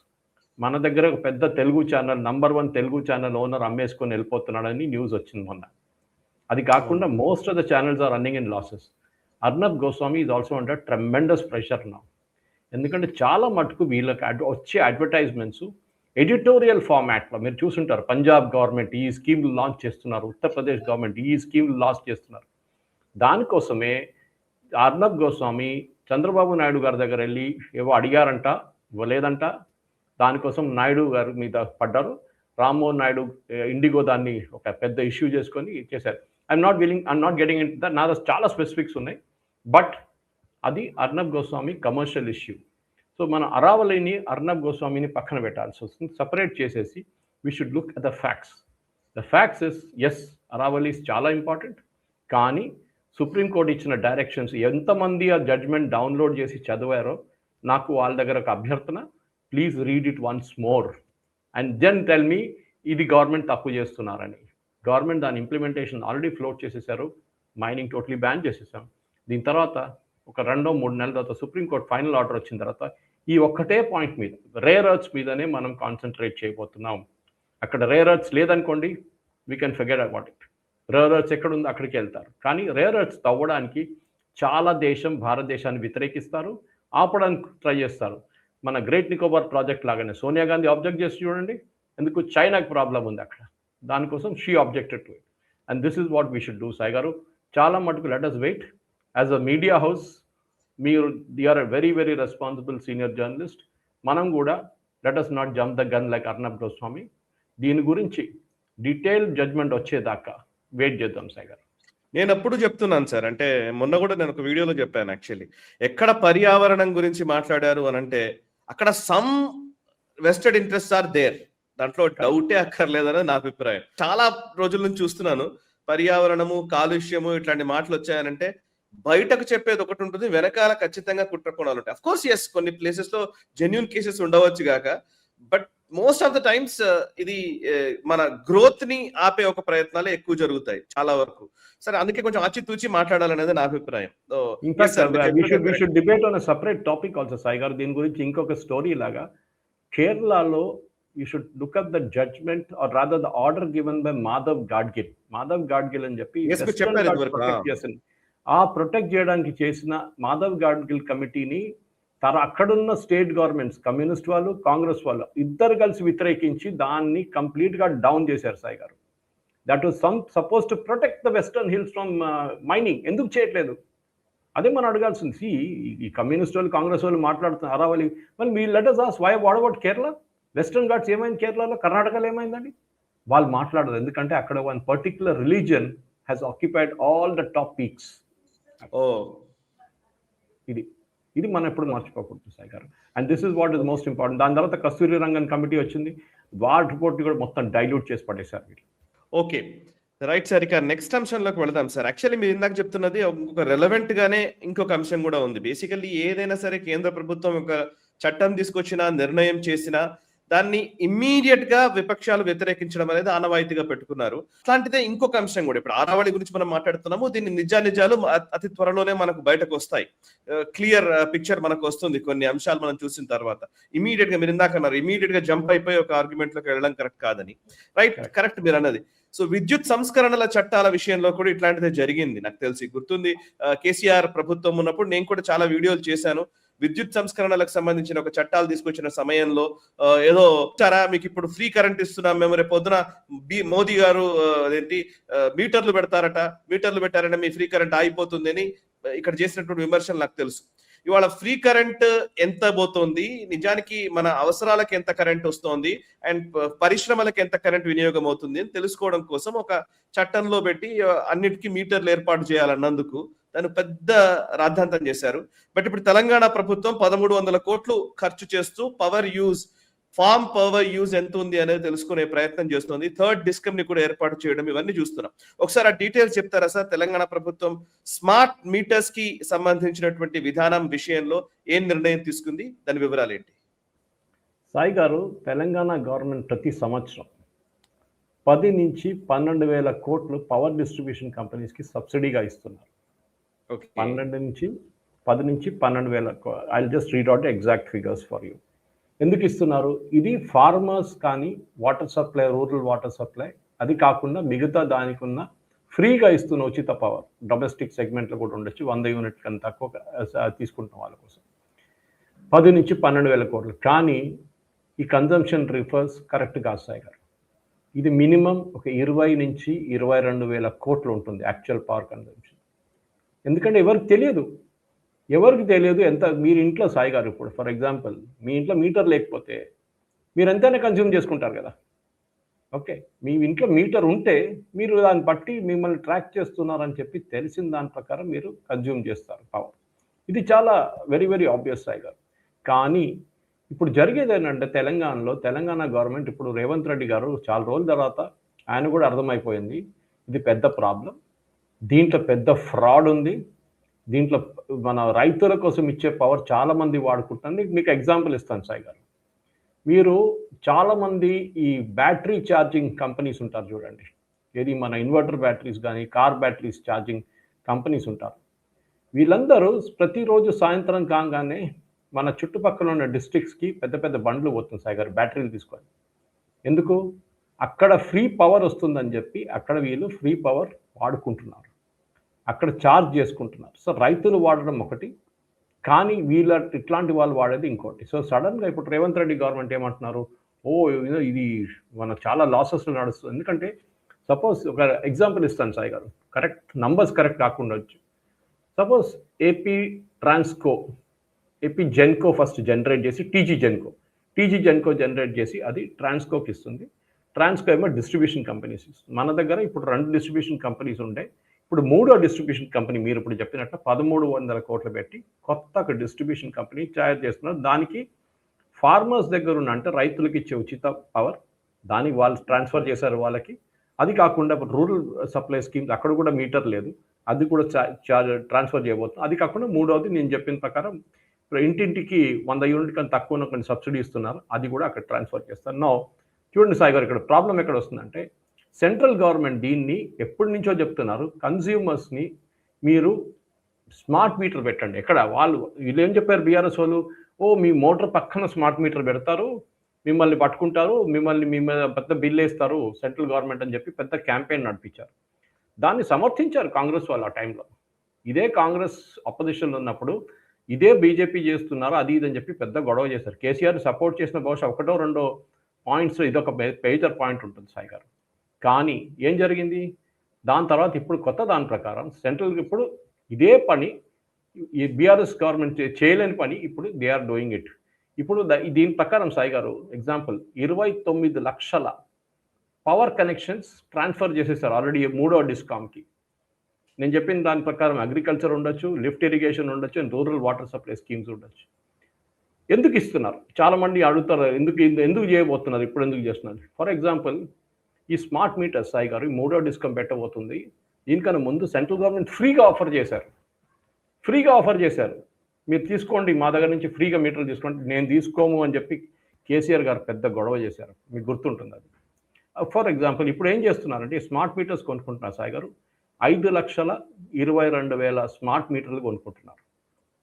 మన దగ్గర ఒక పెద్ద Telugu channel, number 1 Telugu channel owner అమ్మేసుకొని వెళ్ళిపోతున్నాడని న్యూస్ వచ్చింది మొన్న. అది కాకుండా most of the channels are running in losses. Arnab Goswami is also under tremendous pressure నా. ఎందుకంటే చాలా మటుకు వీళ్ళకి వచ్చే అడ్వర్టైజ్మెంట్స్ ఎడిటోరియల్ ఫార్మాట్లో మీరు చూసుంటారు. పంజాబ్ గవర్నమెంట్ ఈ స్కీమ్లు లాంచ్ చేస్తున్నారు, ఉత్తరప్రదేశ్ గవర్నమెంట్ ఈ స్కీమ్లు లాంచ్ చేస్తున్నారు. దానికోసమే అర్నబ్ గోస్వామి చంద్రబాబు నాయుడు గారి దగ్గర వెళ్ళి ఏవో అడిగారంట, ఇవ్వలేదంట. దానికోసం నాయుడు గారి మీద పడ్డారు. రామ్మోహన్ నాయుడు ఇండిగో దాన్ని ఒక పెద్ద ఇష్యూ చేసుకొని చేశారు. I'm not getting in that. నా చాలా స్పెసిఫిక్స్ ఉన్నాయి. బట్ అది Arnab Goswami commercial issue. So మన అరావళిని, అర్నబ్ గోస్వామిని పక్కన పెట్టాల్సి వస్తుంది. సపరేట్ చేసేసి we should look at the facts. The facts is yes, అరావళి చాలా ఇంపార్టెంట్. కానీ సుప్రీంకోర్టు ఇచ్చిన డైరెక్షన్స్ ఎంతమంది ఆ జడ్జ్మెంట్ డౌన్లోడ్ చేసి చదివారో నాకు వాళ్ళ దగ్గర ఒక అభ్యర్థన, please read it once more and then tell me ఇది గవర్నమెంట్ తప్పు చేస్తున్నారని. గవర్నమెంట్ దాని ఇంప్లిమెంటేషన్ ఆల్రెడీ ఫ్లోట్ చేసేసారు. మైనింగ్ టోటలీ బ్యాన్ చేసేసాం. దీని తర్వాత ఒక 2-3 నెలల తర్వాత సుప్రీంకోర్టు ఫైనల్ ఆర్డర్ వచ్చిన తర్వాత ఈ ఒక్కటే పాయింట్ మీద రేర్ ఎర్త్స్ మీదనే మనం కాన్సన్ట్రేట్ చేయబోతున్నాం. అక్కడ రేర్ ఎర్త్స్ లేదనుకోండి, we can forget about it. Rare earths ఎక్కడుందో అక్కడికి వెళ్తారు. కానీ రేర్ ఎర్త్స్ తవ్వడానికి చాలా భారతదేశాన్ని వ్యతిరేకిస్తారు, ఆపడానికి ట్రై చేస్తారు. మన గ్రేట్ నికోబార్ ప్రాజెక్ట్ లాగానే సోనియా గాంధీ ఆబ్జెక్ట్ చేసి చూడండి, ఎందుకు చైనాకి ప్రాబ్లం ఉంది అక్కడ, దానికోసం she objected to it. And this is what we should do. Sai garu, చాలా మటుకు let us wait. As a media house మీరు are a very very responsible senior journalist. మనం కూడా let us not jump the gun like Arnab Goswami. దీని గురించి detail judgement వచ్చేదాకా wait చేద్దాం సాయి గారు. నేను అప్పుడు చెప్తున్నాను సార్, అంటే మొన్న కూడా నేను ఒక వీడియోలో చెప్పాను. యాక్చువల్లీ ఎక్కడ పర్యావరణం గురించి మాట్లాడారు అని అంటే అక్కడ some vested interest are there, దాంట్లో డౌటే అక్కర్లేదని నా అభిప్రాయం. చాలా రోజుల నుంచి చూస్తున్నాను, పర్యావరణము, కాలుష్యము ఇట్లాంటి మాటలు వచ్చాయనంటే బయటకు చెప్పేది ఒకటి ఉంటుంది, వెనకాల ఖచ్చితంగా కుట్రకోణాలు ఉంటాయి. అఫ్ కోర్స్ ఎస్, కొన్ని ప్లేసెస్ లో జెన్యూన్ కేసెస్ ఉండవచ్చు గాక, but most of the times ఇది మన గ్రోత్ ని ఆపే ఒక ప్రయత్నాలు ఎక్కువ జరుగుతాయి చాలా వరకు. సరే, అందుకే కొంచెం ఆచితూచి మాట్లాడాలనేది నా అభిప్రాయం. Debate on separate topic also Sai గారు. దీని గురించి ఇంకొక స్టోరీ లాగా, కేరళలో you should look up the judgment or rather the order given by Madhav Gadgil అని చెప్పి ఆ ప్రొటెక్ట్ చేయడానికి చేసిన మాధవ్ గాడ్గిల్ కమిటీని అక్కడున్న స్టేట్ గవర్నమెంట్స్, కమ్యూనిస్ట్ వాళ్ళు, కాంగ్రెస్ వాళ్ళు ఇద్దరు కలిసి వ్యతిరేకించి దాన్ని కంప్లీట్ గా డౌన్ చేశారు సాయి గారు. That was suppose to protect the western hills from mining. ఎందుకు చేయట్లేదు? అదే మనం అడగాల్సింది. ఈ కమ్యూనిస్ట్ వాళ్ళు, కాంగ్రెస్ వాళ్ళు మాట్లాడుతున్నారు అరావళి, మరి me let us ask why what about Kerala? Western Ghats ఏమైంది కేరళలో? కర్ణాటకలో ఏమైందండి? వాళ్ళు మాట్లాడదు, ఎందుకంటే అక్కడ one particular religion has occupied all the top peaks. ఇది మనం ఎప్పుడు మర్చిపోకూడదు Sai garu. And this is what is most important. దాని తర్వాత కస్తూరి రంగన్ కమిటీ వచ్చింది, వాటి రిపోర్ట్ కూడా మొత్తం డైల్యూట్ చేసి పడేశారు వీళ్ళు. Okay, right sir. ఇక నెక్స్ట్ అంశంలోకి వెళదాం సార్. యాక్చువల్లీ మీరు ఇందాక చెప్తున్నది ఒక రెలవెంట్ గానే ఇంకొక అంశం కూడా ఉంది. బేసికల్లీ ఏదైనా సరే కేంద్ర ప్రభుత్వం ఒక చట్టం తీసుకొచ్చినా, నిర్ణయం చేసినా దాన్ని ఇమ్మీడియట్ గా విపక్షాలు వ్యతిరేకించడం అనేది ఆనవాయితీగా పెట్టుకున్నారు. అట్లాంటిదే ఇంకొక అంశం కూడా, ఇప్పుడు ఆరావళి గురించి మనం మాట్లాడుతున్నాము, దీని నిజాలు అతి త్వరలోనే మనకు బయటకు వస్తాయి. క్లియర్ పిక్చర్ మనకు వస్తుంది కొన్ని అంశాలు మనం చూసిన తర్వాత. ఇమీడియట్ గా మీరు ఇందాక అన్నారు, ఇమీడియట్ గా జంప్ అయిపోయి ఒక ఆర్గ్యుమెంట్ లోకి వెళ్ళడం కరెక్ట్ కాదని. రైట్, కరెక్ట్ మీరు అన్నది. సో విద్యుత్ సంస్కరణల చట్టాల విషయంలో కూడా ఇట్లాంటిదే జరిగింది. నాకు తెలిసి గుర్తుంది, కేసీఆర్ ప్రభుత్వం ఉన్నప్పుడు నేను కూడా చాలా వీడియోలు చేశాను. విద్యుత్ సంస్కరణలకు సంబంధించిన ఒక చట్టాలు తీసుకొచ్చిన సమయంలో ఏదో చారా మీకు ఇప్పుడు ఫ్రీ కరెంట్ ఇస్తున్నాం మేము, రేపు పొద్దున మోదీ గారు మీటర్లు పెట్టారంటే మీ ఫ్రీ కరెంట్ ఆగిపోతుంది అని ఇక్కడ చేసినటువంటి విమర్శలు నాకు తెలుసు. ఇవాళ ఫ్రీ కరెంట్ ఎంత పోతుంది, నిజానికి మన అవసరాలకు ఎంత కరెంట్ వస్తుంది, అండ్ పరిశ్రమలకు ఎంత కరెంట్ వినియోగం అవుతుంది అని తెలుసుకోవడం కోసం ఒక చట్టంలో పెట్టి అన్నిటికీ మీటర్లు ఏర్పాటు చేయాలన్నందుకు దాన్ని పెద్ద రాద్ధాంతం చేశారు. బట్ ఇప్పుడు తెలంగాణ ప్రభుత్వం 1300 కోట్లు ఖర్చు చేస్తూ ఫార్మ్ పవర్ యూజ్ ఎంత ఉంది అనేది తెలుసుకునే ప్రయత్నం చేస్తుంది. థర్డ్ డిస్కమ్ ని కూడా ఏర్పాటు చేయడం, ఇవన్నీ చూస్తున్నాం. ఒకసారి ఆ డీటెయిల్స్ చెప్తారా సార్? తెలంగాణ ప్రభుత్వం స్మార్ట్ మీటర్స్ కి సంబంధించినటువంటి విధానం విషయంలో ఏం నిర్ణయం తీసుకుంది, దాని వివరాలు ఏంటి? సాయి గారు, తెలంగాణ గవర్నమెంట్ ప్రతి సంవత్సరం 10 నుంచి 12,000 కోట్లు పవర్ డిస్ట్రిబ్యూషన్ కంపెనీస్ కి సబ్సిడీగా ఇస్తున్నారు. 10 నుంచి 12,000. I just read out exact figures for you. ఎందుకు ఇస్తున్నారు? ఇది ఫార్మర్స్ కానీ, water supply, rural water supply, అది కాకుండా మిగతా దానికి ఉన్న ఫ్రీగా ఇస్తున్న ఉచిత పవర్ డొమెస్టిక్ సెగ్మెంట్లో కూడా ఉండొచ్చు, 100 యూనిట్ కన్నా తక్కువ తీసుకుంటున్న వాళ్ళ కోసం 10 నుంచి 12,000 కోట్లు. కానీ ఈ కన్జంప్షన్ రిఫర్స్ కరెక్ట్ కాదు సాయి గారు. ఇది మినిమం ఒక 20 నుంచి 22,000 కోట్లు ఉంటుంది యాక్చువల్ పవర్ కన్జంప్షన్. ఎందుకంటే ఎవరికి తెలియదు ఎంత మీరు ఇంట్లో సాయి గారు. ఇప్పుడు ఫర్ ఎగ్జాంపుల్ మీ ఇంట్లో మీటర్ లేకపోతే మీరు ఎంతైనా కన్జ్యూమ్ చేసుకుంటారు కదా. ఓకే, మీ ఇంట్లో మీటర్ ఉంటే మీరు దాన్ని బట్టి మిమ్మల్ని ట్రాక్ చేస్తున్నారని చెప్పి తెలిసిన దాని ప్రకారం మీరు కన్జ్యూమ్ చేస్తారు పవర్. ఇది చాలా వెరీ వెరీ ఆబ్వియస్ సాయి గారు. కానీ ఇప్పుడు జరిగేది ఏంటంటే తెలంగాణ గవర్నమెంట్, ఇప్పుడు రేవంత్ రెడ్డి గారు చాలా రోజుల తర్వాత ఆయన కూడా అర్థమైపోయింది ఇది పెద్ద ప్రాబ్లం, దీంట్లో పెద్ద ఫ్రాడ్ ఉంది, దీంట్లో మన రైతుల కోసం ఇచ్చే పవర్ చాలామంది వాడుకుంటుంది. మీకు ఎగ్జాంపుల్ ఇస్తాను సాయి గారు. మీరు చాలామంది ఈ బ్యాటరీ ఛార్జింగ్ కంపెనీస్ ఉంటారు చూడండి, ఏది మన ఇన్వర్టర్ బ్యాటరీస్ కానీ కార్ బ్యాటరీస్ ఛార్జింగ్ కంపెనీస్ ఉంటారు. వీళ్ళందరూ ప్రతిరోజు సాయంత్రం కాగానే మన చుట్టుపక్కల ఉన్న డిస్ట్రిక్ట్స్కి పెద్ద పెద్ద బండ్లు పోతుంది సాయి గారు, బ్యాటరీలు తీసుకొని. ఎందుకు? అక్కడ ఫ్రీ పవర్ వస్తుందని చెప్పి అక్కడ వీళ్ళు ఫ్రీ పవర్ వాడుకుంటున్నారు, అక్కడ ఛార్జ్ చేసుకుంటున్నారు. సో రైతులు వాడడం ఒకటి, కానీ వీళ్ళ ఇట్లాంటి వాళ్ళు వాడేది ఇంకోటి. సో సడన్గా ఇప్పుడు రేవంత్ రెడ్డి గవర్నమెంట్ ఏమంటున్నారు, ఇది మన చాలా లాసెస్ నడుస్తుంది. ఎందుకంటే సపోజ్ ఒక ఎగ్జాంపుల్ ఇస్తాను సాయి గారు, కరెక్ట్ నంబర్స్ కరెక్ట్ కాకుండా వచ్చు. Suppose AP Transco, AP Genco first generate చేసి టీజీ జెన్కో జనరేట్ చేసి అది ట్రాన్స్కోకి ఇస్తుంది. ట్రాన్స్కో ఏమో డిస్ట్రిబ్యూషన్ కంపెనీస్ ఇస్తుంది. మన దగ్గర ఇప్పుడు 2 డిస్ట్రిబ్యూషన్ కంపెనీస్ ఉండే, ఇప్పుడు 3వ డిస్ట్రిబ్యూషన్ కంపెనీ మీరు ఇప్పుడు చెప్పినట్లు 1300 కోట్లు పెట్టి కొత్త ఒక డిస్ట్రిబ్యూషన్ కంపెనీ తయారు చేస్తున్నారు. దానికి ఫార్మర్స్ దగ్గర ఉన్న, అంటే రైతులకి ఇచ్చే ఉచిత పవర్ దానికి వాళ్ళు ట్రాన్స్ఫర్ చేశారు వాళ్ళకి. అది కాకుండా రూరల్ సప్లై స్కీమ్స్ అక్కడ కూడా మీటర్ లేదు, అది కూడా ట్రాన్స్ఫర్ చేయబోతుంది. అది కాకుండా 3వది నేను చెప్పిన ప్రకారం ఇంటింటికి 100 యూనిట్ కన్నా తక్కువ ఉన్న కొన్ని సబ్సిడీ ఇస్తున్నారు, అది కూడా అక్కడ ట్రాన్స్ఫర్ చేస్తారు. నో చూడండి సాయి గారు, ఇక్కడ ప్రాబ్లం ఎక్కడ వస్తుందంటే సెంట్రల్ గవర్నమెంట్ దీన్ని ఎప్పటి నుంచో చెప్తున్నారు, కన్స్యూమర్స్ని మీరు స్మార్ట్ మీటర్ పెట్టండి. ఎక్కడ వీళ్ళు ఏం చెప్పారు బీఆర్ఎస్ వాళ్ళు, మీ మోటార్ పక్కన స్మార్ట్ మీటర్ పెడతారు, మిమ్మల్ని పట్టుకుంటారు, మీ మీద పెద్ద బిల్ వేస్తారు సెంట్రల్ గవర్నమెంట్ అని చెప్పి పెద్ద క్యాంపెయిన్ నడిపించారు. దాన్ని సమర్థించారు కాంగ్రెస్ వాళ్ళు ఆ టైంలో. ఇదే కాంగ్రెస్ అపోజిషన్లో ఉన్నప్పుడు ఇదే బీజేపీ చేస్తున్నారు అది ఇదని చెప్పి పెద్ద గొడవ చేశారు. కేసీఆర్ సపోర్ట్ చేసిన బహుశా 1-2 పాయింట్స్ ఇదొక మేజర్ పాయింట్ ఉంటుంది సాయి గారు. కానీ ఏం జరిగింది దాని తర్వాత, ఇప్పుడు కొత్త దాని ప్రకారం సెంట్రల్ ఇప్పుడు ఇదే పని ఈ బీఆర్ఎస్ గవర్నమెంట్ చేయలేని పని ఇప్పుడు దే ఆర్ డూయింగ్ ఇట్. ఇప్పుడు దీని ప్రకారం సాయి గారు ఎగ్జాంపుల్ 29 లక్షల పవర్ కనెక్షన్స్ ట్రాన్స్ఫర్ చేసేసారు ఆల్రెడీ 3వ డిస్కామ్కి. నేను చెప్పిన దాని ప్రకారం అగ్రికల్చర్ ఉండొచ్చు, లిఫ్ట్ ఇరిగేషన్ ఉండొచ్చు, and rural water supply schemes ఉండొచ్చు. ఎందుకు ఇస్తున్నారు? చాలామంది అడుగుతారు ఎందుకు చేయబోతున్నారు, ఇప్పుడు ఎందుకు చేస్తున్నారు. ఫర్ ఎగ్జాంపుల్ ఈ స్మార్ట్ మీటర్ సాయి గారు 3వ డిస్కమ్ పెట్టబోతుంది. దీనికన్నా ముందు సెంట్రల్ గవర్నమెంట్ ఫ్రీగా ఆఫర్ చేశారు, మీరు తీసుకోండి మా దగ్గర నుంచి ఫ్రీగా మీటర్లు తీసుకోండి. నేను తీసుకోము అని చెప్పి కేసీఆర్ గారు పెద్ద గొడవ చేశారు, మీకు గుర్తుంటుంది అది. ఫర్ ఎగ్జాంపుల్ ఇప్పుడు ఏం చేస్తున్నారంటే స్మార్ట్ మీటర్స్ కొనుక్కుంటున్నారు సాయి గారు, 5,22,000 స్మార్ట్ మీటర్లు కొనుక్కుంటున్నారు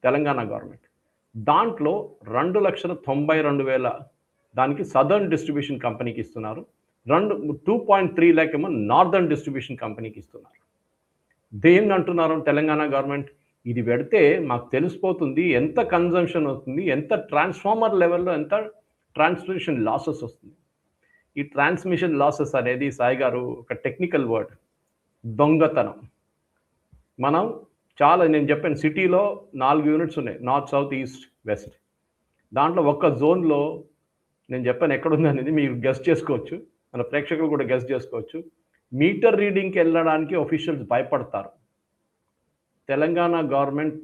తెలంగాణ గవర్నమెంట్. దాంట్లో 2,92,000 దానికి సదర్న్ డిస్ట్రిబ్యూషన్ కంపెనీకి ఇస్తున్నారు, 2.3 lakh ఏమో నార్దర్న్ డిస్ట్రిబ్యూషన్ కంపెనీకి ఇస్తున్నారు. దేన్ని అంటున్నారు తెలంగాణ గవర్నమెంట్, ఇది పెడితే మాకు తెలిసిపోతుంది ఎంత కన్జంప్షన్ అవుతుంది, ఎంత ట్రాన్స్ఫార్మర్ లెవెల్లో ఎంత ట్రాన్స్మిషన్ లాసెస్ వస్తుంది. ఈ ట్రాన్స్మిషన్ లాసెస్ అనేది సాయి గారు ఒక టెక్నికల్ వర్డ్, దొంగతనం. మనం నేను చెప్పాను సిటీలో 4 యూనిట్స్ ఉన్నాయి, నార్త్, సౌత్, ఈస్ట్, వెస్ట్. దాంట్లో ఒక్క జోన్లో నేను చెప్పాను ఎక్కడుంది అనేది మీరు గెస్ట్ చేసుకోవచ్చు, మన ప్రేక్షకులు కూడా గెస్ట్ చేసుకోవచ్చు. మీటర్ రీడింగ్కి వెళ్ళడానికి ఆఫీషియల్స్ భయపడతారు. Telangana government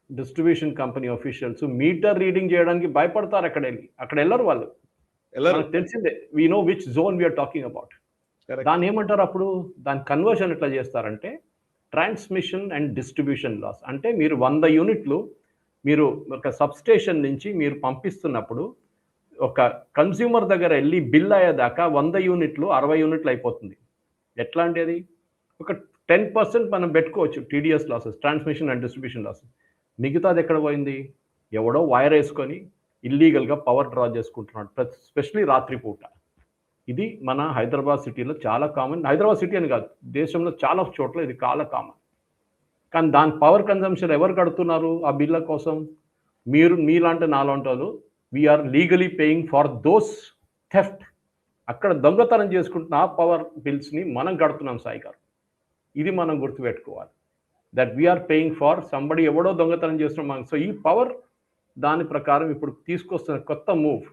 distribution company officials meter reading చేయడానికి భయపడతారు. అక్కడ వెళ్ళరు వాళ్ళు, తెలిసిందే. We know which zone we're talking about. దాన్ని ఏమంటారు అప్పుడు, దాని కన్వర్షన్ ఎట్లా చేస్తారంటే ట్రాన్స్మిషన్ అండ్ డిస్ట్రిబ్యూషన్ లాస్. అంటే మీరు 100 యూనిట్లు మీరు ఒక సబ్స్టేషన్ నుంచి మీరు పంపిస్తున్నప్పుడు ఒక కన్స్యూమర్ దగ్గర వెళ్ళి బిల్ అయ్యేదాకా 100 యూనిట్లు 60 యూనిట్లు అయిపోతుంది. ఎట్లా అంటే అది ఒక 10% మనం పెట్టుకోవచ్చు TDS losses, transmission and distribution losses. మిగతాది ఎక్కడ పోయింది, ఎవడో వైర్ వేసుకొని ఇల్లీగల్గా పవర్ డ్రా చేసుకుంటున్నాడు, స్పెషలీ రాత్రిపూట. ఇది మన హైదరాబాద్ సిటీలో చాలా కామన్. హైదరాబాద్ సిటీ అని కాదు, దేశంలో చాలా చోట్ల ఇది చాలా కామన్. కానీ దాని పవర్ కన్జంప్షన్ ఎవరు కడుతున్నారు ఆ బిల్ల కోసం? మీలాంటి నాలాంటి వాళ్ళు. We're legally paying for those theft. అక్కడ దొంగతనం చేసుకుంటున్న ఆ పవర్ బిల్స్ని మనం కడుతున్నాం సాయి గారు. ఇది మనం గుర్తుపెట్టుకోవాలి, that we're paying for somebody, ఎవడో దొంగతనం చేస్తున్నాం. సో ఈ పవర్ దాని ప్రకారం ఇప్పుడు తీసుకొస్తున్న కొత్త మూవ్,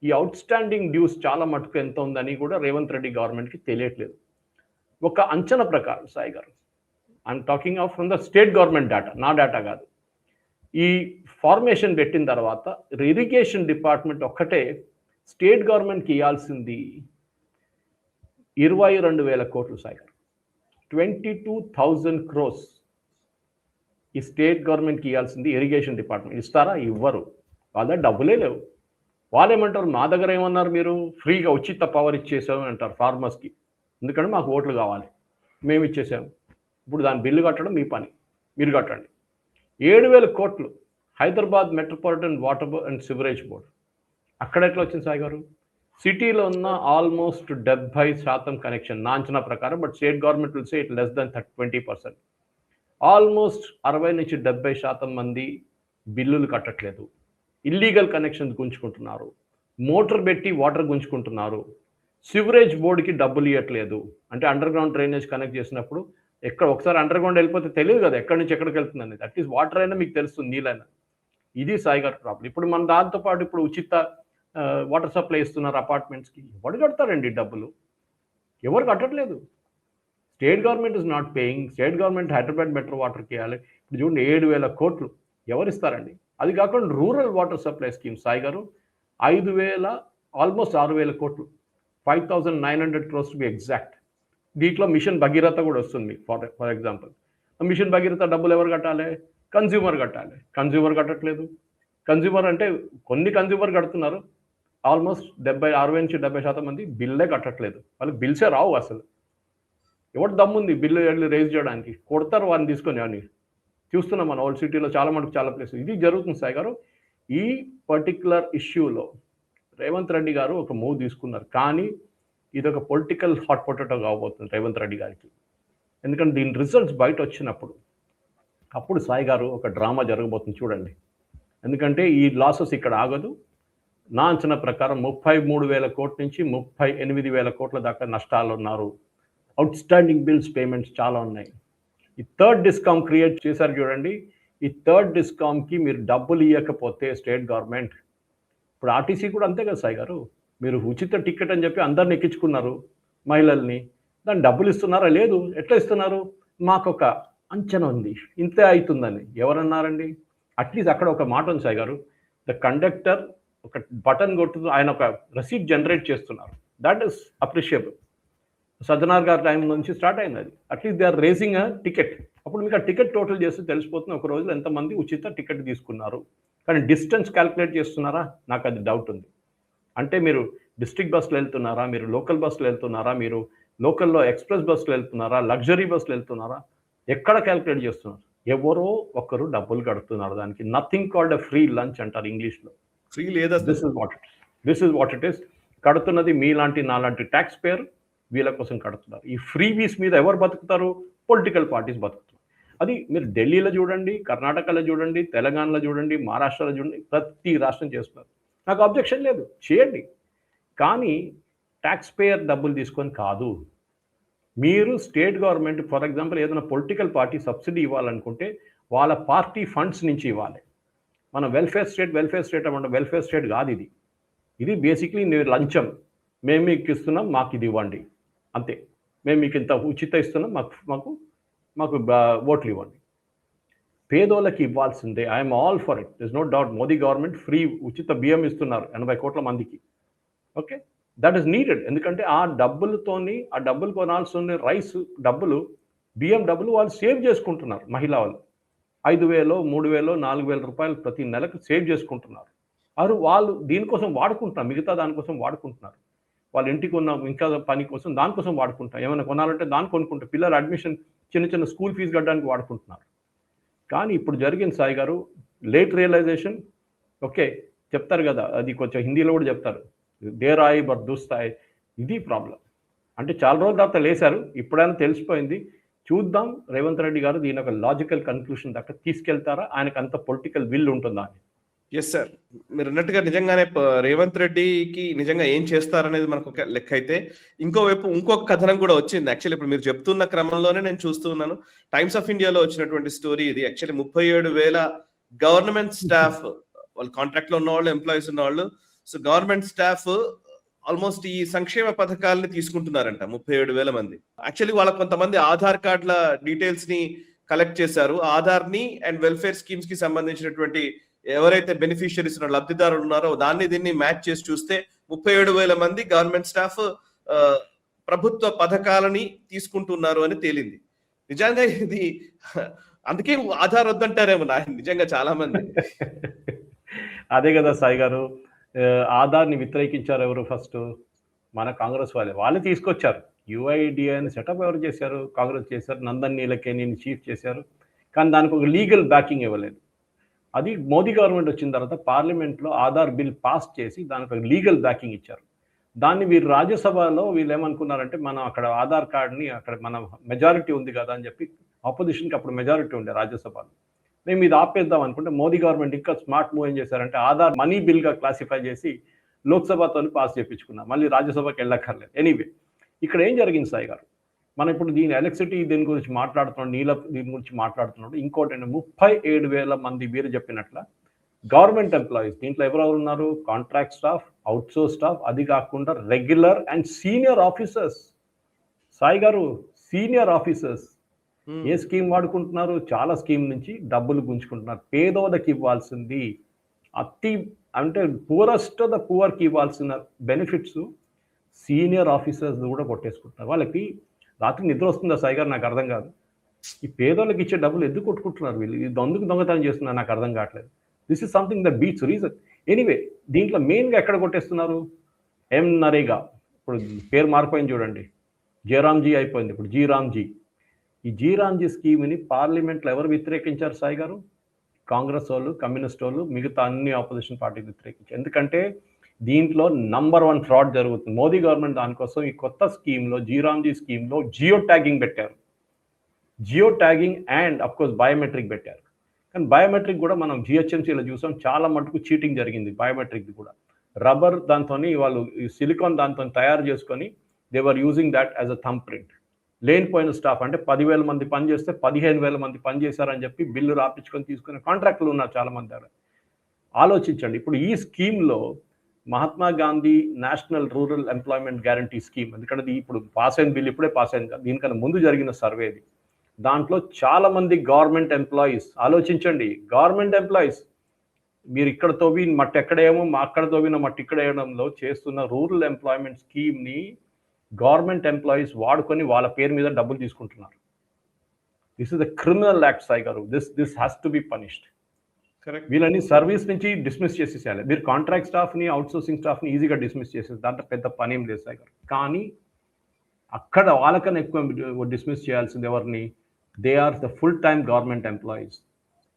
ఈ అవుట్ స్టాండింగ్ డ్యూస్ చాలా మటుకు ఎంత ఉందని కూడా రేవంత్ రెడ్డి గవర్నమెంట్కి తెలియట్లేదు. ఒక అంచనా ప్రకారం సాయి గారు, I'm talking of from the state government data, నా డేటా కాదు. ఈ ఫార్మేషన్ పెట్టిన తర్వాత ఇరిగేషన్ డిపార్ట్మెంట్ ఒక్కటే స్టేట్ గవర్నమెంట్కి ఇవ్వాల్సింది 22,000 కోట్లు సాయి గారు. 22,000 crores ఈ స్టేట్ గవర్నమెంట్కి ఇవ్వాల్సింది ఇరిగేషన్ డిపార్ట్మెంట్. ఇస్తారా? ఇవ్వరు. వాళ్ళ డబ్బులే లేవు. వాళ్ళేమంటారు, మా దగ్గర ఏమన్నారు, మీరు ఫ్రీగా ఉచిత పవర్ ఇచ్చేసామని అంటారు ఫార్మర్స్కి. ఎందుకంటే మాకు ఓట్లు కావాలి, మేము ఇచ్చేసాము. ఇప్పుడు దాని బిల్లు కట్టడం మీ పని, మీరు కట్టండి. 7,000 కోట్లు Hyderabad metropolitan water and sewerage board. అక్కడ ఎట్లా వచ్చింది సాయి గారు? సిటీలో ఉన్న ఆల్మోస్ట్ 70% కనెక్షన్ నా అంచనా ప్రకారం, but state government will say it less than 20%. Almost 60-70% మంది బిల్లులు కట్టట్లేదు, ఇల్లీగల్ కనెక్షన్స్ గుంజుకుంటున్నారు, మోటార్ పెట్టి వాటర్ గుంజుకుంటున్నారు, సివరేజ్ బోర్డుకి డబ్బులు ఇవ్వట్లేదు. అంటే అండర్ గ్రౌండ్ డ్రైనేజ్ కనెక్ట్ చేసినప్పుడు ఎక్కడ ఒకసారి అండర్ గ్రౌండ్ వెళ్ళిపోతే తెలియదు కదా ఎక్కడి నుంచి ఎక్కడికి వెళ్తుంది అనేది. అట్లీస్ట్ వాటర్ అయినా మీకు తెలుస్తుంది, నీళ్ళైనా. ఇది సాయి గారి ప్రాబ్లం. ఇప్పుడు మన దాంతోపాటు ఇప్పుడు ఉచిత వాటర్ సప్లై ఇస్తున్నారు అపార్ట్మెంట్స్కి. ఎవరు కడతారండి డబ్బులు? ఎవరు కట్టట్లేదు. State government is not paying. State government Hyderabad metro వాటర్కి ఇవ్వాలి. ఇప్పుడు చూడండి 7,000 కోట్లు ఎవరు ఇస్తారండి? అది కాకుండా rural water supply scheme Sai గారు 5,000 ఆల్మోస్ట్ 6,000 కోట్లు, 5,900 crores టు బి ఎగ్జాక్ట్. దీంట్లో మిషన్ భగీరథ కూడా వస్తుంది. ఫర్ ఎగ్జాంపుల్ మిషన్ భగీరథ డబ్బులు ఎవరు కట్టాలి? కన్జ్యూమర్ కట్టాలి. కన్జ్యూమర్ కట్టట్లేదు. కన్జ్యూమర్ అంటే కొన్ని కన్జ్యూమర్ కడుతున్నారు, ఆల్మోస్ట్ 60-70% మంది బిల్లే కట్టట్లేదు. వాళ్ళకి బిల్సే రావు అసలు. ఎవరు దమ్ముంది బిల్లు రేజ్ చేయడానికి? కొడతారు వారిని తీసుకొని అని చూస్తున్నాం మన ఓల్డ్ సిటీలో చాలా మటుకు చాలా ప్లేస్. ఇది జరుగుతుంది సాయి గారు. ఈ పర్టికులర్ ఇష్యూలో రేవంత్ రెడ్డి గారు ఒక మూవ్ తీసుకున్నారు, కానీ ఇది ఒక పొలిటికల్ హాట్ పొటాటో కాబోతుంది రేవంత్ రెడ్డి గారికి. ఎందుకంటే దీని రిజల్ట్స్ బయట వచ్చినప్పుడు అప్పుడు సాయి గారు ఒక డ్రామా జరగబోతుంది చూడండి. ఎందుకంటే ఈ లాసెస్ ఇక్కడ ఆగదు. నా అంచనా ప్రకారం 33,000 కోట్ల నుంచి 38,000 కోట్ల దాకా నష్టాలు ఉన్నారు. అవుట్ స్టాండింగ్ బిల్స్ పేమెంట్స్ చాలా ఉన్నాయి. ఈ థర్డ్ డిస్కామ్ క్రియేట్ చేశారు చూడండి. ఈ థర్డ్ డిస్కామ్కి మీరు డబ్బులు ఇవ్వకపోతే స్టేట్ గవర్నమెంట్, ఇప్పుడు ఆర్టీసీ కూడా అంతే కదా సాయి గారు, మీరు ఉచిత టికెట్ అని చెప్పి అందరిని ఎక్కించుకున్నారు మహిళల్ని, దాన్ని డబ్బులు ఇస్తున్నారా? లేదు. ఎట్లా ఇస్తున్నారు? మాకు ఒక అంచనా ఉంది ఇంతే అవుతుందని. ఎవరన్నారండి? అట్లీస్ట్ అక్కడ ఒక మాట ఉంది సాయి గారు, ద కండక్టర్ ఒక బటన్ కొట్టు ఆయన ఒక రసీట్ జనరేట్ చేస్తున్నారు. That is appreciable. సజ్జనార్ గారి టైం నుంచి స్టార్ట్ అయింది అది. At least they are raising a ticket. అప్పుడు మీకు ఆ టికెట్ టోటల్ చేస్తే తెలిసిపోతుంది ఒక రోజులో ఎంతమంది ఉచిత టికెట్ తీసుకున్నారు. కానీ డిస్టెన్స్ క్యాల్కులేట్ చేస్తున్నారా? నాకు అది డౌట్ ఉంది. అంటే మీరు డిస్ట్రిక్ట్ బస్సులు వెళ్తున్నారా, మీరు లోకల్ బస్సులు వెళ్తున్నారా, మీరు లోకల్లో ఎక్స్ప్రెస్ బస్సులు వెళ్తున్నారా, లగ్జరీ బస్సులు వెళ్తున్నారా, ఎక్కడ క్యాల్కులేట్ చేస్తున్నారు? ఎవరో ఒకరు డబ్బులు కడుతున్నారు దానికి. Nothing called a free lunch అంటారు ఇంగ్లీష్లో. ఫ్రీ లేదా? This is what it is. కడుతున్నది మీలాంటి నాలాంటి ట్యాక్స్ పేయర్ వీళ్ళ కోసం కడుతున్నారు. ఈ ఫ్రీవీస్ మీద ఎవరు బతుకుతారు? పొలిటికల్ పార్టీస్ బతుకుతారు. అది మీరు ఢిల్లీలో చూడండి, కర్ణాటకలో చూడండి, తెలంగాణలో చూడండి, మహారాష్ట్రలో చూడండి, ప్రతి రాష్ట్రం చేస్తున్నారు. నాకు అబ్జెక్షన్ లేదు, చేయండి. కానీ ట్యాక్స్ పేయర్ డబ్బులు తీసుకొని కాదు. మీరు స్టేట్ గవర్నమెంట్ ఫర్ ఎగ్జాంపుల్ ఏదైనా పొలిటికల్ పార్టీ సబ్సిడీ ఇవ్వాలనుకుంటే వాళ్ళ పార్టీ ఫండ్స్ నుంచి ఇవ్వాలి. మన వెల్ఫేర్ స్టేట్ అంటే వెల్ఫేర్ స్టేట్ కాదు ఇది. ఇది బేసిక్లీ మీరు లంచం, మేము మీకు ఇస్తున్నాం, మాకు ఇది ఇవ్వండి అంతే. మేము మీకు ఇంత ఉచిత ఇస్తున్నాం, మాకు ఓట్లు ఇవ్వండి. పేదోళ్ళకి ఇవ్వాల్సిందే. I'm all for it, this no doubt. Modi government free ఉచిత బియ్యం ఇస్తున్నారు 80 కోట్ల మందికి. Okay, that is needed. ఎందుకంటే ఆ డబ్బులు కొనాల్సిన రైస్ డబ్బులు, బియ్యం డబ్బులు వాళ్ళు సేవ్ చేసుకుంటున్నారు. మహిళా వాళ్ళు 5,000, 3,000, 4,000 రూపాయలు ప్రతి నెలకు సేవ్ చేసుకుంటున్నారు. వాళ్ళు దీనికోసం వాడుకుంటున్నారు, మిగతా దానికోసం వాడుకుంటున్నారు. వాళ్ళ ఇంటికి ఉన్న ఇంకా పని కోసం దానికోసం వాడుకుంటారు. ఏమైనా కొనాలంటే దాన్ని కొనుక్కుంటారు. పిల్లల అడ్మిషన్, చిన్న స్కూల్ ఫీజు కట్టడానికి వాడుకుంటున్నారు. కానీ ఇప్పుడు జరిగింది సాయి గారు లేట్ రియలైజేషన్. ఓకే, చెప్తారు కదా, అది కొంచెం హిందీలో కూడా చెప్తారు, దేరాయి బర్దుస్తాయి. ఇది ప్రాబ్లం. అంటే చాలా రోజుల తర్వాత లేశారు, ఇప్పుడైనా తెలిసిపోయింది. చూద్దాం రేవంత్ రెడ్డి గారు దీని ఒక లాజికల్ కన్క్లూషన్ దాకా తీసుకెళ్తారా, ఆయనకు అంత పొలిటికల్ విల్ ఉంటుందా అని. ఎస్ సార్, మీరు అన్నట్టుగా నిజంగానే రేవంత్ రెడ్డికి నిజంగా ఏం చేస్తారనేది మనకు ఒక లెక్క అయితే, ఇంకోవైపు ఇంకొక కథనం కూడా వచ్చింది. యాక్చువల్లీ ఇప్పుడు మీరు చెప్తున్న క్రమంలోనే నేను చూస్తూ ఉన్నాను. టైమ్స్ ఆఫ్ ఇండియాలో వచ్చినటువంటి స్టోరీ ఇది. యాక్చువల్లీ 37,000 గవర్నమెంట్ స్టాఫ్, వాళ్ళు కాంట్రాక్ట్ లో ఉన్న వాళ్ళు, ఎంప్లాయీస్ ఉన్న వాళ్ళు, సో గవర్నమెంట్ స్టాఫ్ ఆల్మోస్ట్ ఈ సంక్షేమ పథకాలని తీసుకుంటున్నారంట 37,000 మంది. యాక్చువల్లీ వాళ్ళ కొంతమంది ఆధార్ కార్డుల డీటెయిల్స్ ని కలెక్ట్ చేశారు. ఆధార్ ని అండ్ వెల్ఫేర్ స్కీమ్స్ కి సంబంధించినటువంటి ఎవరైతే బెనిఫిషియరీస్ లబ్ధిదారులు ఉన్నారో దీన్ని మ్యాచ్ చేసి చూస్తే 37,000 మంది గవర్నమెంట్ స్టాఫ్ ప్రభుత్వ పథకాలని తీసుకుంటున్నారు అని తేలింది. నిజంగా ఇది అందుకే ఆధార్ వద్దంటారేమో నిజంగా చాలా మంది. అదే కదా సాయి గారు, ఆధార్ని వ్యతిరేకించారు ఎవరు? ఫస్ట్ మన కాంగ్రెస్ వాళ్ళే తీసుకొచ్చారు. యుఐడిఏ అని సెటప్ ఎవరు చేశారు? కాంగ్రెస్ చేశారు. నందన్ నీలకేని చీఫ్ చేశారు. కానీ దానికి ఒక లీగల్ బ్యాకింగ్ ఇవ్వలేదు. అది మోదీ గవర్నమెంట్ వచ్చిన తర్వాత పార్లమెంట్లో ఆధార్ బిల్ పాస్ చేసి దానికి ఒక లీగల్ బ్యాకింగ్ ఇచ్చారు. దాన్ని వీరు రాజ్యసభలో వీళ్ళు ఏమనుకున్నారంటే మనం అక్కడ ఆధార్ కార్డ్ని అక్కడ మన మెజారిటీ ఉంది కదా అని చెప్పి, ఆపోజిషన్కి అప్పుడు మెజారిటీ ఉండే రాజ్యసభలో, మేము ఇది ఆపేద్దాం అనుకుంటే మోదీ గవర్నమెంట్ ఇంకా స్మార్ట్ మూవ్ ఏం చేశారంటే ఆధార్ మనీ బిల్గా క్లాసిఫై చేసి లోక్సభతో పాస్ చేయించుకున్నాం, మళ్ళీ రాజ్యసభకి వెళ్ళక్కర్లేదు. ఎనీవే, ఇక్కడ ఏం జరిగింది సాయి గారు, మనం ఇప్పుడు దీని ఎలక్ట్రిసిటీ దీని గురించి మాట్లాడుతున్నాం, దీని గురించి మాట్లాడుతున్నాడు. ఇంకోటి 37,000 మంది మీరు చెప్పినట్ల గవర్నమెంట్ ఎంప్లాయీస్, దీంట్లో ఎవరెవరు ఉన్నారు? కాంట్రాక్ట్ స్టాఫ్, అవుట్సోర్స్ స్టాఫ్, అది కాకుండా regular and senior officers. Sai గారు, సీనియర్ ఆఫీసర్స్ ఏ స్కీమ్ వాడుకుంటున్నారు? చాలా స్కీమ్ నుంచి డబ్బులు గుంజుకుంటున్నారు. పేదోళ్ళకి ఇవ్వాల్సింది, అతి అంటే పూరెస్ట్ ద పూర్కి ఇవ్వాల్సిన బెనిఫిట్స్ సీనియర్ ఆఫీసర్స్ కూడా కొట్టేసుకుంటున్నారు. వాళ్ళకి రాత్రి నిద్ర వస్తుందా సాయి గారు? నాకు అర్థం కాదు. ఈ పేదోళ్ళకి ఇచ్చే డబ్బులు ఎందుకు కొట్టుకుంటున్నారు వీళ్ళు? ఇది అందుకు దొంగతనం చేస్తున్నారు, నాకు అర్థం కావట్లేదు. This is something that beats reason. Anyway, దీంట్లో మెయిన్గా ఎక్కడ కొట్టేస్తున్నారు? నరేగా, ఇప్పుడు పేరు మారిపోయింది చూడండి, జయరామ్జీ అయిపోయింది, ఇప్పుడు జీరామ్జీ. ఈ జీరామ్జీ స్కీమ్ని పార్లమెంట్లో ఎవరు వ్యతిరేకించారు సాయి గారు? కాంగ్రెస్ వాళ్ళు, కమ్యూనిస్ట్ వాళ్ళు, మిగతా అన్ని ఆపోజిషన్ పార్టీలు వ్యతిరేకించారు. ఎందుకంటే దీంట్లో నంబర్ 1 ఫ్రాడ్ జరుగుతుంది. మోదీ గవర్నమెంట్ దానికోసం ఈ కొత్త స్కీమ్లో, జీరామ్జీ స్కీమ్లో జియో ట్యాగింగ్ పెట్టారు. Geo tagging and of course biometric పెట్టారు. కానీ బయోమెట్రిక్ కూడా మనం జిహెచ్ఎంసీలో చూసాం, చాలా మటుకు చీటింగ్ జరిగింది బయోమెట్రిక్ కూడా. రబ్బర్ దాంతో వాళ్ళు సిలికాన్ దాంతో తయారు చేసుకొని they're using that as a thumb print. లేనిపోయిన స్టాఫ్ అంటే 10,000 మంది పని చేస్తే 15,000 మంది పని చేశారని చెప్పి బిల్లు రాపించుకొని తీసుకునే కాంట్రాక్టులు ఉన్నారు చాలామంది దగ్గర. ఆలోచించండి, ఇప్పుడు ఈ స్కీమ్లో Mahatma Gandhi national rural employment guarantee scheme, ఎందుకంటే ఇప్పుడు పాస్ అయిన బిల్, ఇప్పుడే పాస్ అయింది, దీనికన్నా ముందు జరిగిన సర్వేది. దాంట్లో చాలామంది గవర్నమెంట్ ఎంప్లాయీస్, ఆలోచించండి, గవర్నమెంట్ ఎంప్లాయీస్ మీరు ఇక్కడ తవ్వి మట్టి ఎక్కడేమో అక్కడ తవ్విన మట్టి ఇక్కడ వేయడంలో చేస్తున్న రూరల్ ఎంప్లాయ్మెంట్ స్కీమ్ని గవర్నమెంట్ ఎంప్లాయీస్ వాడుకొని వాళ్ళ పేరు మీద డబ్బులు తీసుకుంటున్నారు. This is the criminal act Sai garu. This has to be punished. Correct. వీళ్ళని సర్వీస్ నుంచి డిస్మిస్ చేసేసేయాలి. మీరు కాంట్రాక్ట్ స్టాఫ్ని, అవుట్సోర్సింగ్ స్టాఫ్ని ఈజీగా డిస్మిస్ చేసేది, దాంట్లో పెద్ద పని ఏం లేదు సాయి గారు. కానీ అక్కడ వాళ్ళకన్నా ఎక్కువ డిస్మిస్ చేయాల్సింది ఎవరిని? They are the full time government employees.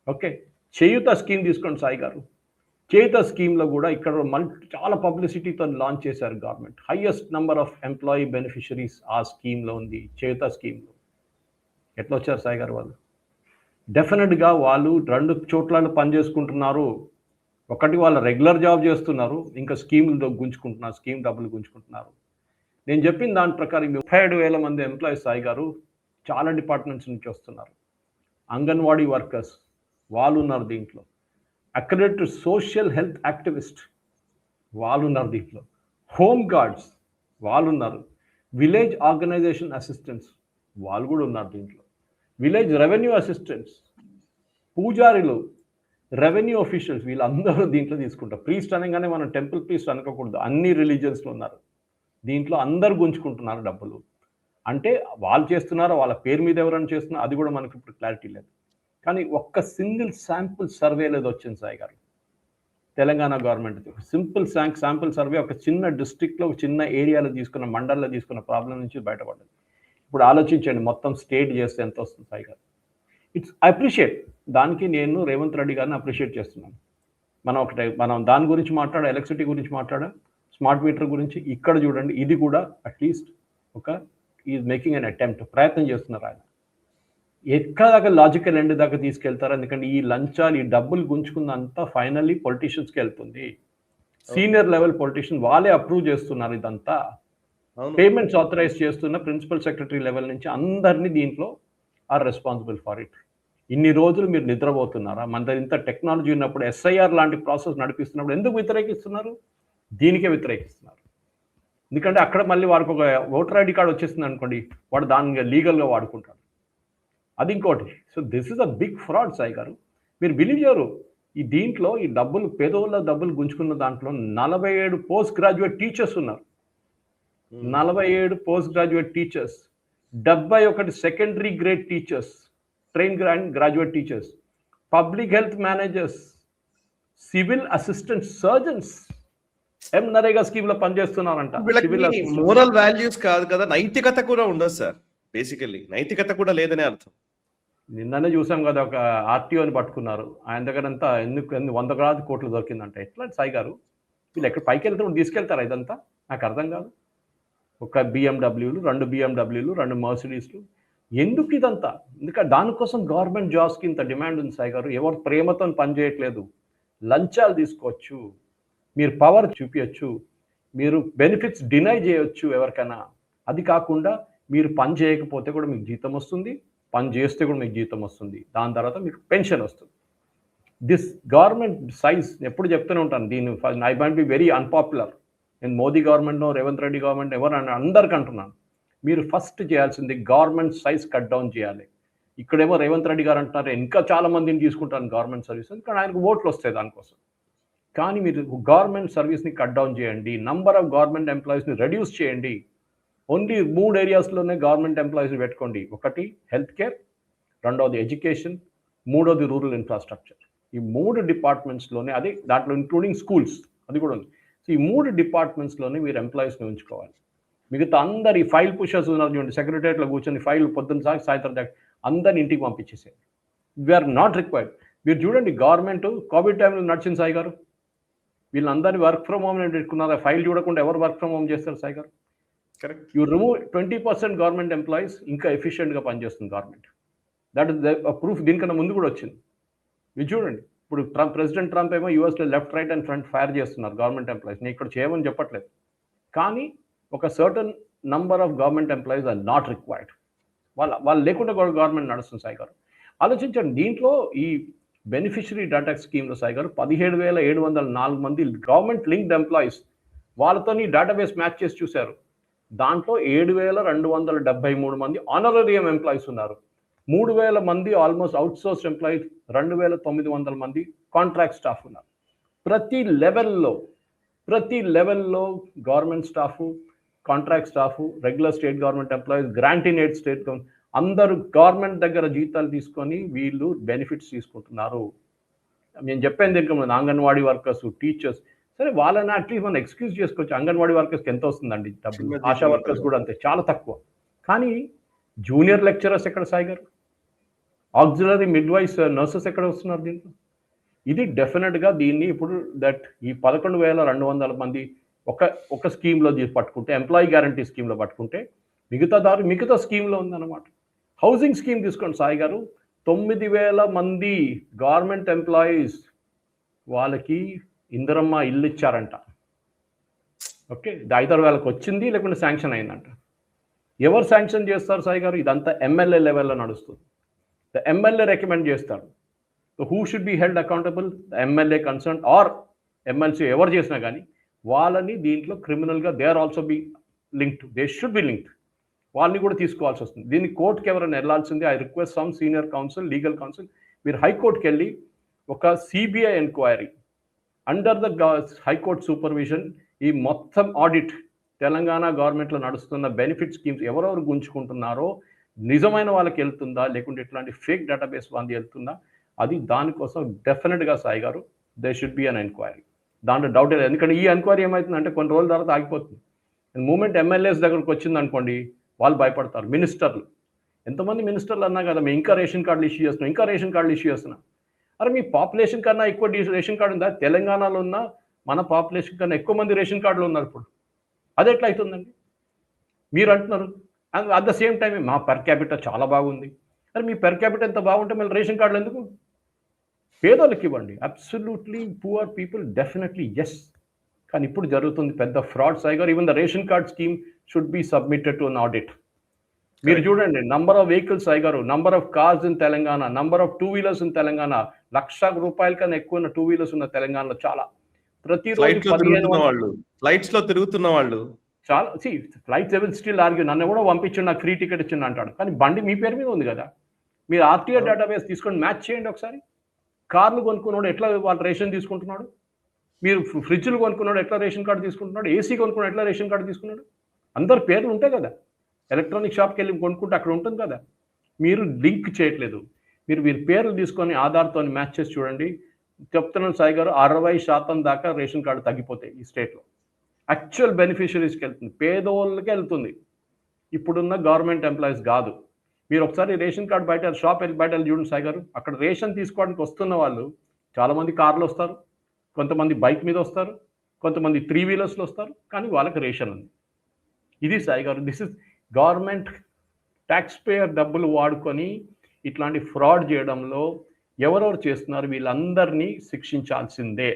Okay, Cheyutha scheme తీసుకోండి సాయి గారు. చేయూత స్కీమ్లో కూడా ఇక్కడ చాలా పబ్లిసిటీతో లాంచ్ చేశారు government. Highest number of employee beneficiaries ఆ స్కీమ్లో ఉంది. చేయూత స్కీమ్లో ఎట్లా వచ్చారు సాయి గారు? వాళ్ళు డెఫినెట్గా వాళ్ళు 2 చోట్ల పని చేసుకుంటున్నారు. ఒకటి వాళ్ళు రెగ్యులర్ జాబ్ చేస్తున్నారు, ఇంకా స్కీములు గుంజుకుంటున్నారు, స్కీమ్ డబ్బులు గుంజుకుంటున్నారు. నేను చెప్పిన దాని ప్రకారం 37,000 మంది ఎంప్లాయీస్ సాయి గారు చాలా డిపార్ట్మెంట్స్ నుంచి వస్తున్నారు. అంగన్వాడీ వర్కర్స్ వాళ్ళు ఉన్నారు దీంట్లో. అక్రెడిటెడ్ సోషల్ హెల్త్ యాక్టివిస్ట్ వాళ్ళు ఉన్నారు దీంట్లో. హోమ్ గార్డ్స్ వాళ్ళు ఉన్నారు. విలేజ్ ఆర్గనైజేషన్ అసిస్టెంట్స్ వాళ్ళు కూడా ఉన్నారు దీంట్లో. విలేజ్ రెవెన్యూ అసిస్టెంట్స్, పూజారులు, రెవెన్యూ ఆఫీషియల్స్ వీళ్ళందరూ దీంట్లో తీసుకుంటారు. ప్రీస్ట్ అనగానే మనం టెంపుల్ ప్రీస్ట్ అనుకోకూడదు, అన్ని రిలీజియన్స్లో ఉన్నారు దీంట్లో. అందరు గుంజుకుంటున్నారు డబ్బులు. అంటే వాళ్ళు చేస్తున్నారో వాళ్ళ పేరు మీద ఎవరైనా చేస్తున్నారో అది కూడా మనకి ఇప్పుడు క్లారిటీ లేదు. కానీ ఒక్క సింగిల్ శాంపుల్ సర్వే లేదు వచ్చింది సాయి గారు Telangana government. Simple sample survey ఒక చిన్న డిస్ట్రిక్ట్లో, ఒక చిన్న ఏరియాలో తీసుకున్న, మండల్లో తీసుకున్న ప్రాబ్లం నుంచి బయటపడ్డది. ఇప్పుడు ఆలోచించండి, మొత్తం స్టేట్ చేస్తే ఎంత వస్తుంది సాయి గారు? ఇట్స్ అప్రిషియేట్, దానికి నేను రేవంత్ రెడ్డి గారిని అప్రిషియేట్ చేస్తున్నాను. మనం దాని గురించి మాట్లాడాం, ఎలక్ట్రిసిటీ గురించి మాట్లాడాం, స్మార్ట్ మీటర్ గురించి. ఇక్కడ చూడండి, ఇది కూడా at least is making an attempt, ప్రయత్నం చేస్తున్నారు ఆయన. ఎక్కడ దాకా లాజికల్ ఎండ్ దాకా తీసుకెళ్తారు? ఎందుకంటే ఈ లంచాలు, ఈ డబ్బులు గుంజుకున్నంతా ఫైనల్లీ పొలిటీషియన్స్కి వెళ్తుంది. సీనియర్ లెవెల్ పొలిటీషియన్ వాళ్ళే అప్రూవ్ చేస్తున్నారు ఇదంతా. పేమెంట్స్ ఆథరైజ్ చేస్తున్న ప్రిన్సిపల్ సెక్రటరీ లెవెల్ నుంచి అందరినీ దీంట్లో ఆర్ రెస్పాన్సిబుల్ ఫర్ ఇట్. ఇన్ని రోజులు మీరు నిద్రపోతున్నారా? మన దగ్గర ఇంత టెక్నాలజీ ఉన్నప్పుడు, ఎస్ఐఆర్ లాంటి ప్రాసెస్ నడిపిస్తున్నప్పుడు ఎందుకు వ్యతిరేకిస్తున్నారు? దీనికే వ్యతిరేకిస్తున్నారు. ఎందుకంటే అక్కడ మళ్ళీ వారికి ఒక ఓటర్ ఐడి కార్డు వచ్చేస్తుంది అనుకోండి, వాడు దాన్ని లీగల్గా వాడుకుంటాడు. అది ఇంకోటి. So this is a big fraud Sai గారు. మీరు బిలీవ్ చేయరు, ఈ దీంట్లో ఈ డబ్బులు, పేదోళ్ళ డబ్బులు గుంజుకున్న దాంట్లో 47 పోస్ట్ గ్రాడ్యుయేట్ టీచర్స్ ఉన్నారు. 47 post graduate teachers, 71 secondary grade teachers, train graduate teachers, public health managers, civil assistant surgeons NREGA scheme లో పనిచేస్తున్నారంట. మోరల్ వాల్యూస్ కాదు కదా, నైతికత కూడా ఉండదు సార్. బేసికల్లీ నైతికత కూడా లేదనే అర్థం. నిన్ననే చూసాం కదా, ఒక ఆర్టీఓని పట్టుకున్నారు. ఆయన దగ్గర అంతా ఎందుకు 100 కోట్లు దొరికిందంట. ఎట్లా సాయి గారు? వీళ్ళు ఎక్కడ పైకి వెళ్తున్నప్పుడు తీసుకెళ్తారా ఇదంతా? నాకు అర్థం కాదు. ఒక బిఎండబ్ల్యూలు, 2 బిఎండబ్ల్యూలు, 2 మర్సిడీస్లు. ఎందుకు ఇదంతా? ఎందుకంటే దానికోసం గవర్నమెంట్ జాబ్స్కి ఇంత డిమాండ్ ఉంది సాయి గారు. ఎవరు ప్రేమతో పనిచేయట్లేదు. లంచాలు తీసుకోవచ్చు, మీరు పవర్ చూపించచ్చు, మీరు బెనిఫిట్స్ డినై చేయొచ్చు ఎవరికైనా. అది కాకుండా మీరు పని చేయకపోతే కూడా మీకు జీతం వస్తుంది, పని చేస్తే కూడా మీకు జీతం వస్తుంది, దాని తర్వాత మీకు పెన్షన్ వస్తుంది. దిస్ గవర్నమెంట్ సైజ్ ఎప్పుడు చెప్తూనే ఉంటాను, దీన్ని I might be very unpopular. నేను మోదీ గవర్నమెంట్నో రేవంత్ రెడ్డి గవర్నమెంట్ ఎవరు అందరికి అంటున్నాను, మీరు ఫస్ట్ చేయాల్సింది గవర్నమెంట్ సైజ్ కట్ డౌన్ చేయాలి. ఇక్కడేమో రేవంత్ రెడ్డి గారు అంటున్నారు ఇంకా చాలా మందిని తీసుకుంటాను గవర్నమెంట్ సర్వీస్, కానీ ఆయనకు ఓట్లు వస్తాయి దానికోసం. కానీ మీరు గవర్నమెంట్ సర్వీస్ని కట్ డౌన్ చేయండి, నంబర్ ఆఫ్ గవర్నమెంట్ ఎంప్లాయీస్ని రెడ్యూస్ చేయండి. ఓన్లీ 3 ఏరియాస్లోనే గవర్నమెంట్ ఎంప్లాయీస్ని పెట్టుకోండి. ఒకటి హెల్త్ కేర్, రెండవది ఎడ్యుకేషన్, మూడోది రూరల్ ఇన్ఫ్రాస్ట్రక్చర్. ఈ 3 డిపార్ట్మెంట్స్లోనే, అదే దాంట్లో ఇంక్లూడింగ్ స్కూల్స్ అది కూడా ఉంది. సో ఈ 3 డిపార్ట్మెంట్స్లోనే మీరు ఎంప్లాయీస్ని ఉంచుకోవాలి. మిగతా అందరు ఈ ఫైల్ పుషర్స్ ఉన్నారు చూడండి, సెక్రటరియట్లో కూర్చొని ఫైల్ పొద్దున్న సాయంత్రం దాకా అందరిని ఇంటికి పంపించేసేది. We are not required. మీరు చూడండి, గవర్నమెంట్ కోవిడ్ టైంలో నడిచింది సాయి గారు. వీళ్ళందరినీ వర్క్ ఫ్రమ్ హోమ్ పెట్టుకున్నారు. ఫైల్ చూడకుండా ఎవరు వర్క్ ఫ్రమ్ హోమ్ చేస్తారు సాయి గారు? Correct. You remove 20% government employees, ఇంకా ఎఫిషియెంట్గా పనిచేస్తుంది government. That is the proof. దీనికన్నా ముందు కూడా వచ్చింది. ఇది చూడండి, ఇప్పుడు ప్రెసిడెంట్ ట్రంప్ ఏమో యూఎస్లో left, right and front fire చేస్తున్నారు గవర్నమెంట్ ఎంప్లాయీస్. నేను ఇక్కడ చేయమని చెప్పట్లేదు, కానీ ఒక certain number of government employees are not required. వాళ్ళు లేకుండా కూడా గవర్నమెంట్ నడుస్తుంది సాయి గారు. ఆలోచించండి, దీంట్లో ఈ బెనిఫిషరీ డేటా స్కీమ్లో సాయి గారు 17,704 మంది గవర్నమెంట్ లింక్డ్ ఎంప్లాయీస్, వాళ్ళతో ఈ డేటాబేస్ మ్యాచ్ చేసి చూశారు. దాంట్లో 7,273 మంది ఆనరేరియం ఎంప్లాయీస్ ఉన్నారు. 3,000 మంది ఆల్మోస్ట్ అవుట్సోర్స్ ఎంప్లాయీస్, 2,900 మంది కాంట్రాక్ట్ స్టాఫ్ ఉన్నారు. ప్రతి లెవెల్లో government staff, contract staff, regular state government employees, grant in aid state government, అందరూ గవర్నమెంట్ దగ్గర జీతాలు తీసుకొని వీళ్ళు బెనిఫిట్స్ తీసుకుంటున్నారు. నేను చెప్పాను దీనికి ముందు, అంగన్వాడీ వర్కర్స్, టీచర్స్, సరే వాళ్ళని అట్లీస్ట్ మనం ఎక్స్క్యూజ్ చేసుకోవచ్చు. అంగన్వాడీ వర్కర్స్కి ఎంత వస్తుందండి డబ్బులు? ఆశా వర్కర్స్ కూడా అంతే, చాలా తక్కువ. కానీ జూనియర్ లెక్చరర్స్ ఎక్కడ సాయి గారు? ఆక్సిలరీ మిడ్వైస్, నర్సెస్ ఎక్కడ వస్తున్నారు దీంట్లో? ఇది డెఫినెట్గా దీన్ని ఇప్పుడు ఈ 11,200 మంది ఒక స్కీమ్లో పట్టుకుంటే, ఎంప్లాయీ గ్యారంటీ స్కీమ్లో పట్టుకుంటే, మిగతా స్కీమ్లో ఉందన్నమాట. హౌసింగ్ స్కీమ్ తీసుకోండి సాయి గారు, 9,000 మంది గవర్నమెంట్ ఎంప్లాయీస్, వాళ్ళకి ఇందిరమ్మ ఇల్లు ఇచ్చారంట. ఓకే, ఐదర్ వాళ్ళకి వచ్చింది లేకుంటే శాంక్షన్ అయిందంట. ఎవరు శాంక్షన్ చేస్తారు సాయి గారు? ఇదంతా ఎమ్మెల్యే లెవెల్లో నడుస్తుంది. ద ఎమ్మెల్యే రికమెండ్ చేస్తాడు. Who should be held accountable? The MLA concerned or MLC, ఎవరు చేసినా కానీ వాళ్ళని దీంట్లో క్రిమినల్గా they are also be linked, they should be linked. వాళ్ళని కూడా తీసుకోవాల్సి వస్తుంది. దీన్ని కోర్టుకి ఎవరైనా వెళ్ళాల్సింది. I request some senior counsel, legal counsel, మీరు హైకోర్టుకి వెళ్ళి ఒక CBI enquiry under the high court supervision, ఈ మొత్తం ఆడిట్ తెలంగాణ గవర్నమెంట్లో నడుస్తున్న బెనిఫిట్ స్కీమ్స్ ఎవరెవరు గుంజుకుంటున్నారో నిజమైన వాళ్ళకి వెళ్తుందా, లేకుంటే ఇట్లాంటి ఫేక్ డేటాబేస్ వాళ్ళకి వెళ్తుందా, అది దానికోసం డెఫినెట్గా సాయి గారు they should be an enquiry. దాంట్లో డౌట్ లేదు. ఎందుకంటే ఈ ఎంక్వైరీ ఏమవుతుందంటే కొన్ని రోజుల తర్వాత ఆగిపోతుంది. మూమెంట్ ఎమ్మెల్యేస్ దగ్గరకు వచ్చింది అనుకోండి, వాళ్ళు భయపడతారు. మినిస్టర్లు, ఎంతమంది మినిస్టర్లు అన్నా కదా, మేము ఇంకా రేషన్ కార్డులు ఇష్యూ చేస్తున్నాం. అరే మీ పాపులేషన్ కన్నా ఎక్కువ రేషన్ కార్డు ఉందా? తెలంగాణలో ఉన్న మన పాపులేషన్ కన్నా ఎక్కువ మంది రేషన్ కార్డులు ఉన్నారు ఇప్పుడు. అది ఎట్లా అవుతుందండి? మీరు అంటున్నారు. అట్ ద సేమ్ టైం మా పర్ క్యాపిటల్ చాలా బాగుంది. అరే మీ పర్ క్యాపిటల్ ఎంత బాగుంటే మళ్ళీ రేషన్ కార్డులు ఎందుకు? పేదోళ్ళకి ఇవ్వండి. Absolutely poor people definitely yes. కానీ ఇప్పుడు జరుగుతుంది పెద్ద ఫ్రాడ్ సాయి గారు. Even the ration card scheme should be submitted to an audit. మీరు చూడండి, నంబర్ ఆఫ్ వెహికల్స్ సాయి గారు, number of cars in Telangana, number of 2 wheelers in Telangana, ₹1,00,000 కన్నా ఎక్కువ ఉన్న 2 వీలర్స్ ఉన్న తెలంగాణలో చాలా. ప్రతిరోజు ఫ్లైట్స్ లో తిరుగుతున్న వాళ్ళు చాలా. ఫ్లైట్స్ ఎవరు స్టిల్ ఆర్గ్యూ, నన్ను కూడా పంపించండి, నాకు ఫ్రీ టికెట్ ఇచ్చింది అంటాడు. కానీ బండి మీ పేరు మీద ఉంది కదా. మీరు ఆర్టీఓ డేటాబేస్ తీసుకొని మ్యాచ్ చేయండి ఒకసారి. కార్లు కొనుక్కున్నాడు ఎట్లా వాళ్ళు రేషన్ తీసుకుంటున్నాడు? మీరు ఫ్రిడ్జ్లు కొనుక్కున్నాడు ఎట్లా రేషన్ కార్డు తీసుకుంటున్నాడు? ఏసీ కొనుక్కున్నాడు ఎట్లా రేషన్ కార్డు తీసుకున్నాడు? అందరు పేర్లు ఉంటాయి కదా. ఎలక్ట్రానిక్ షాప్కి వెళ్ళి కొనుక్కుంటే అక్కడ ఉంటుంది కదా. మీరు లింక్ చేయట్లేదు. మీరు పేర్లు తీసుకొని ఆధార్తో మ్యాచ్ చేసి చూడండి. చెప్తున్నాను సాయి గారు, 60% దాకా రేషన్ కార్డు తగ్గిపోతాయి ఈ స్టేట్లో. యాక్చువల్ బెనిఫిషరీస్కి వెళ్తుంది, పేదోళ్ళకి వెళ్తుంది. ఇప్పుడున్న గవర్నమెంట్ ఎంప్లాయీస్ కాదు. మీరు ఒకసారి రేషన్ కార్డు బయట షాప్ వెళ్ళి బయట వెళ్ళి చూడండి సాయి గారు, అక్కడ రేషన్ తీసుకోవడానికి వస్తున్న వాళ్ళు చాలామంది కార్లు వస్తారు, కొంతమంది బైక్ మీద వస్తారు, కొంతమంది 3 వీలర్స్లో వస్తారు, కానీ వాళ్ళకి రేషన్ ఉంది. ఇది Sai garu, this is government tax payer డబ్బులు వాడుకొని ఇట్లాంటి ఫ్రాడ్ చేయడంలో ఎవరెవరు చేస్తున్నారు వీళ్ళందరినీ శిక్షించాల్సిందే.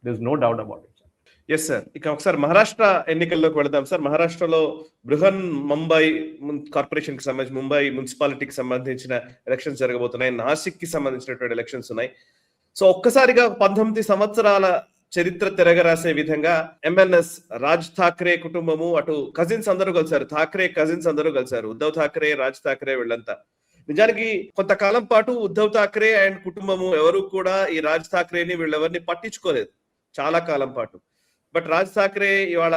This no doubt about it. Yes sir. ఇక ఒకసారి మహారాష్ట్ర ఎన్నికల్లోకి వెళదాం సార్. మహారాష్ట్రలో బృహన్ ముంబై కార్పొరేషన్ కి సంబంధించి ముంబై మున్సిపాలిటీకి సంబంధించిన ఎలక్షన్స్ జరగబోతున్నాయి. నాసిక్ కి సంబంధించినటువంటి ఎలక్షన్స్ ఉన్నాయి. సో ఒక్కసారిగా 19 సంవత్సరాల చరిత్ర తిరగరాసే విధంగా ఎంఎన్ఎస్ రాజ్ ఠాక్రే కుటుంబము, అటు కజిన్స్ అందరూ కలిసారు, ఠాక్రే కజిన్స్ అందరూ కలిసారు, ఉద్ధవ్ ఠాక్రే, రాజ్ ఠాక్రే వీళ్ళంతా. నిజానికి కొంతకాలం పాటు ఉద్ధవ్ ఠాక్రే అండ్ కుటుంబము ఎవరు కూడా ఈ రాజ్ ఠాక్రేని వీళ్ళెవరిని పట్టించుకోలేదు చాలా కాలం పాటు. బట్ రాజ్ ఠాక్రే ఇవాళ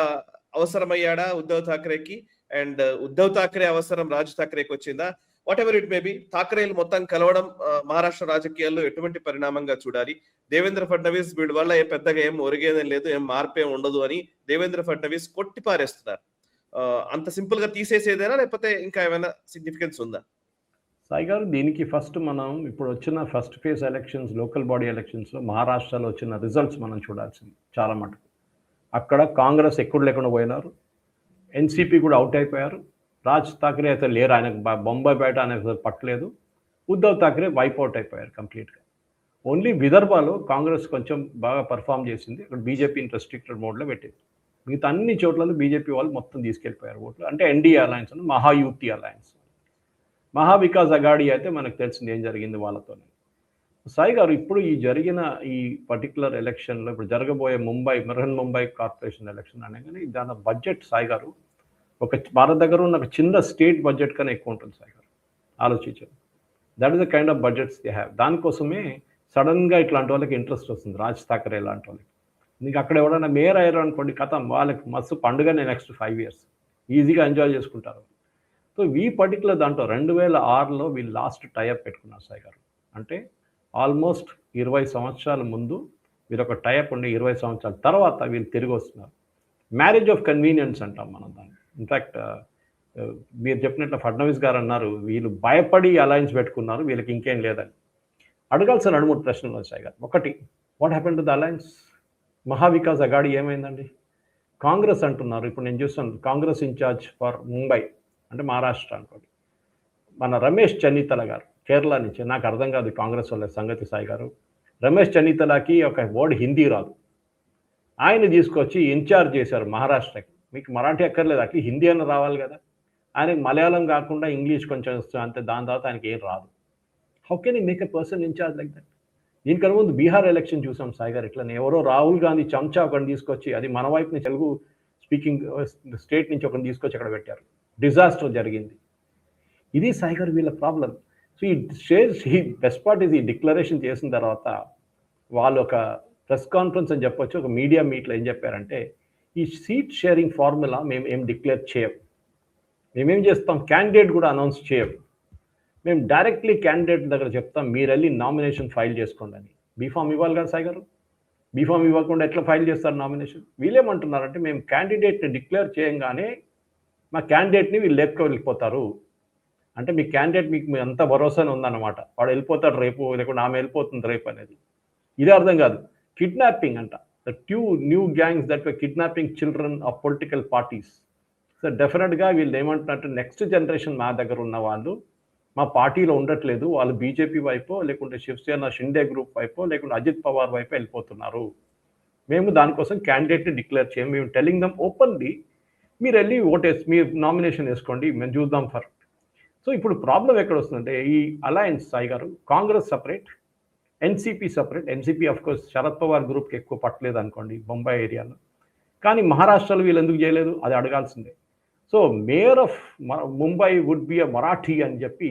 అవసరమయ్యాడా ఉద్ధవ్ ఠాక్రేకి, అండ్ ఉద్ధవ్ ఠాక్రే అవసరం రాజ్ ఠాక్రేకి వచ్చిందా? Whatever it may be, ఠాక్రేలు మొత్తం కలవడం మహారాష్ట్ర రాజకీయాల్లో ఎటువంటి పరిణామంగా చూడాలి? దేవేంద్ర ఫడ్నవీస్ వీడి వల్ల పెద్దగా ఏం ఒరిగేదేం లేదు, ఏం మార్పేం ఉండదు అని దేవేంద్ర ఫడ్నవీస్ కొట్టి పారేస్తున్నారు. అంత సింపుల్ గా తీసేసేదేనా, లేకపోతే ఇంకా ఏమైనా సిగ్నిఫికెన్స్ ఉందా? సాయి గారు, దీనికి ఫస్ట్ మనం ఇప్పుడు వచ్చిన first phase elections, local body ఎలక్షన్స్లో మహారాష్ట్రలో వచ్చిన రిజల్ట్స్ మనం చూడాల్సింది చాలా మటుకు. అక్కడ కాంగ్రెస్ ఎక్కువ లేకుండా పోయినారు, ఎన్సీపీ కూడా అవుట్ అయిపోయారు, రాజ్ ఠాక్రే అయితే లేరు, ఆయనకు బొంబాయి బయట ఆయనకు పట్టలేదు, ఉద్ధవ్ ఠాక్రే వైప్ అవుట్ అయిపోయారు కంప్లీట్గా. ఓన్లీ విదర్భలో కాంగ్రెస్ కొంచెం బాగా పర్ఫామ్ చేసింది, అక్కడ బీజేపీని రెస్ట్రిక్టెడ్ మోడ్లో పెట్టింది. మిగతా అన్ని చోట్లలో బీజేపీ వాళ్ళు మొత్తం తీసుకెళ్ళిపోయారు ఓట్లు. అంటే ఎన్డీఏ అలయన్స్ అని, మహాయుతి అలయన్స్. మహావికాస్ అఘాడీ అయితే మనకు తెలిసింది ఏం జరిగింది వాళ్ళతోనే. సాయి గారు, ఇప్పుడు ఈ జరిగిన ఈ పర్టికులర్ ఎలక్షన్లో ఇప్పుడు జరగబోయే బృహన్ ముంబై కార్పొరేషన్ ఎలక్షన్ అనగానే దాని బడ్జెట్ సాయి గారు భారత్ దగ్గర ఉన్న ఒక చిన్న స్టేట్ బడ్జెట్ కన్నా ఎక్కువ ఉంటుంది సాయి గారు, ఆలోచించండి. That is the kind of budgets they have. దానికోసమే సడన్గా ఇట్లాంటి వాళ్ళకి ఇంట్రెస్ట్ వస్తుంది, రాజ్ ఠాక్రే లాంటి వాళ్ళకి. మీకు అక్కడ ఎవరైనా మేయర్ అయ్యారు అనుకోండి, కథం వాళ్ళకి మస్తు పండుగనే నెక్స్ట్ 5 years ఈజీగా ఎంజాయ్ చేసుకుంటారు. సో ఈ పర్టికులర్ దాంట్లో 2006లో వీళ్ళు లాస్ట్ టైఅప్ పెట్టుకున్నారు సాయి గారు. అంటే ఆల్మోస్ట్ 20 సంవత్సరాల ముందు వీరు ఒక టైఅప్ ఉండి 20 సంవత్సరాల తర్వాత వీళ్ళు తిరిగి వస్తున్నారు. మ్యారేజ్ ఆఫ్ కన్వీనియన్స్ అంటాం మనం దాన్ని. ఇన్ఫ్యాక్ట్ మీరు చెప్పినట్లు ఫడ్నవీస్ గారు అన్నారు, వీళ్ళు భయపడి అలయన్స్ పెట్టుకున్నారు, వీళ్ళకి ఇంకేం లేదని. అడగాల్సిన 2-3 ప్రశ్నలు వచ్చాయి గారు. ఒకటి, what happen to the alliance? Maha Vikas Aghadi ఏమైందండి? కాంగ్రెస్ అంటున్నారు, ఇప్పుడు నేను చూస్తాను కాంగ్రెస్ ఇన్ఛార్జ్ ఫర్ ముంబై అంటే మహారాష్ట్ర అనుకోండి, మన రమేష్ చెన్నితల గారు కేరళ నుంచి. నాకు అర్థం కాదు కాంగ్రెస్ వాళ్ళ సంగతి సాయి గారు. రమేష్ చెన్నితలకి ఒక వర్డ్ హిందీ రాదు, ఆయన తీసుకొచ్చి ఇన్ఛార్జ్ చేశారు మహారాష్ట్రకి. మీకు మరాఠీ అక్కర్లేదు, అట్లా హిందీ అన్న రావాలి కదా. ఆయనకి మలయాళం కాకుండా ఇంగ్లీష్ కొంచెం వస్తుంది అంతే, దాని తర్వాత ఆయనకి ఏం రాదు. How can you make a person incharge like that? దీనికన్నా ముందు బీహార్ ఎలక్షన్ చూసాం సాయి గారు, ఇట్లా ఎవరో రాహుల్ గాంధీ చెంచా ఒకరిని తీసుకొచ్చి, అది మన వైపుని తెలుగు స్పీకింగ్ స్టేట్ నుంచి ఒకరిని తీసుకొచ్చి అక్కడ పెట్టారు, డిజాస్టర్ జరిగింది. ఇది సాయి గారు వీళ్ళ ప్రాబ్లం. సో ఈ బెస్ట్ పార్ట్ ఇది డిక్లరేషన్ చేసిన తర్వాత వాళ్ళు ఒక ప్రెస్ కాన్ఫరెన్స్ అని చెప్పొచ్చు, ఒక మీడియా మీట్లో ఏం చెప్పారంటే, ఈ సీట్ షేరింగ్ ఫార్ములా మేము ఏం డిక్లేర్ చేయం, మేమేం చేస్తాం, క్యాండిడేట్ కూడా అనౌన్స్ చేయం, మేము డైరెక్ట్లీ క్యాండిడేట్ దగ్గర చెప్తాం మీరు వెళ్ళి నామినేషన్ ఫైల్ చేసుకోండి అని. బీఫామ్ ఇవ్వాలి కదా సాయి గారు, బీఫామ్ ఇవ్వకుండా ఎట్లా ఫైల్ చేస్తారు నామినేషన్? వీళ్ళేమంటున్నారంటే, మేము క్యాండిడేట్ని డిక్లేర్ చేయంగానే మా క్యాండిడేట్ని వీళ్ళు వెళ్ళిపోతారు. అంటే మీ క్యాండిడేట్ మీకు అంత భరోసానే ఉందన్నమాట, వాడు వెళ్ళిపోతాడు రేపు, లేకుంటే ఆమె వెళ్ళిపోతుంది రేపు అనేది. ఇదే అర్థం కాదు. కిడ్నాపింగ్ అంట, the 2 new gangs that were kidnapping children of political parties. So డెఫినెట్గా వీళ్ళు ఏమంటున్నట్టు, నెక్స్ట్ జనరేషన్ మా దగ్గర ఉన్న వాళ్ళు మా పార్టీలో ఉండట్లేదు, వాళ్ళు బీజేపీ వైపో లేకుంటే శివసేన షిండే గ్రూప్ వైపో లేకుంటే అజిత్ పవార్ వైపో వెళ్ళిపోతున్నారు. మేము దానికోసం క్యాండిడేట్ని డిక్లేర్ చేయం, మేము టెలింగ్ దమ్ ఓపెన్లీ, మీరు వెళ్ళి ఓటేసి మీరు నామినేషన్ వేసుకోండి, మేము చూద్దాం ఫర్. సో ఇప్పుడు ప్రాబ్లం ఎక్కడ వస్తుందంటే, ఈ అలయన్స్ సాయి గారు, Congress separate, NCP separate. NCP of course Sharad Pawar గ్రూప్కి ఎక్కువ పట్టలేదు అనుకోండి బొంబాయి ఏరియాలో, కానీ మహారాష్ట్రలో వీళ్ళు ఎందుకు చేయలేదు అది అడగాల్సిందే. So mayor of Mumbai would be a Marathi అని చెప్పి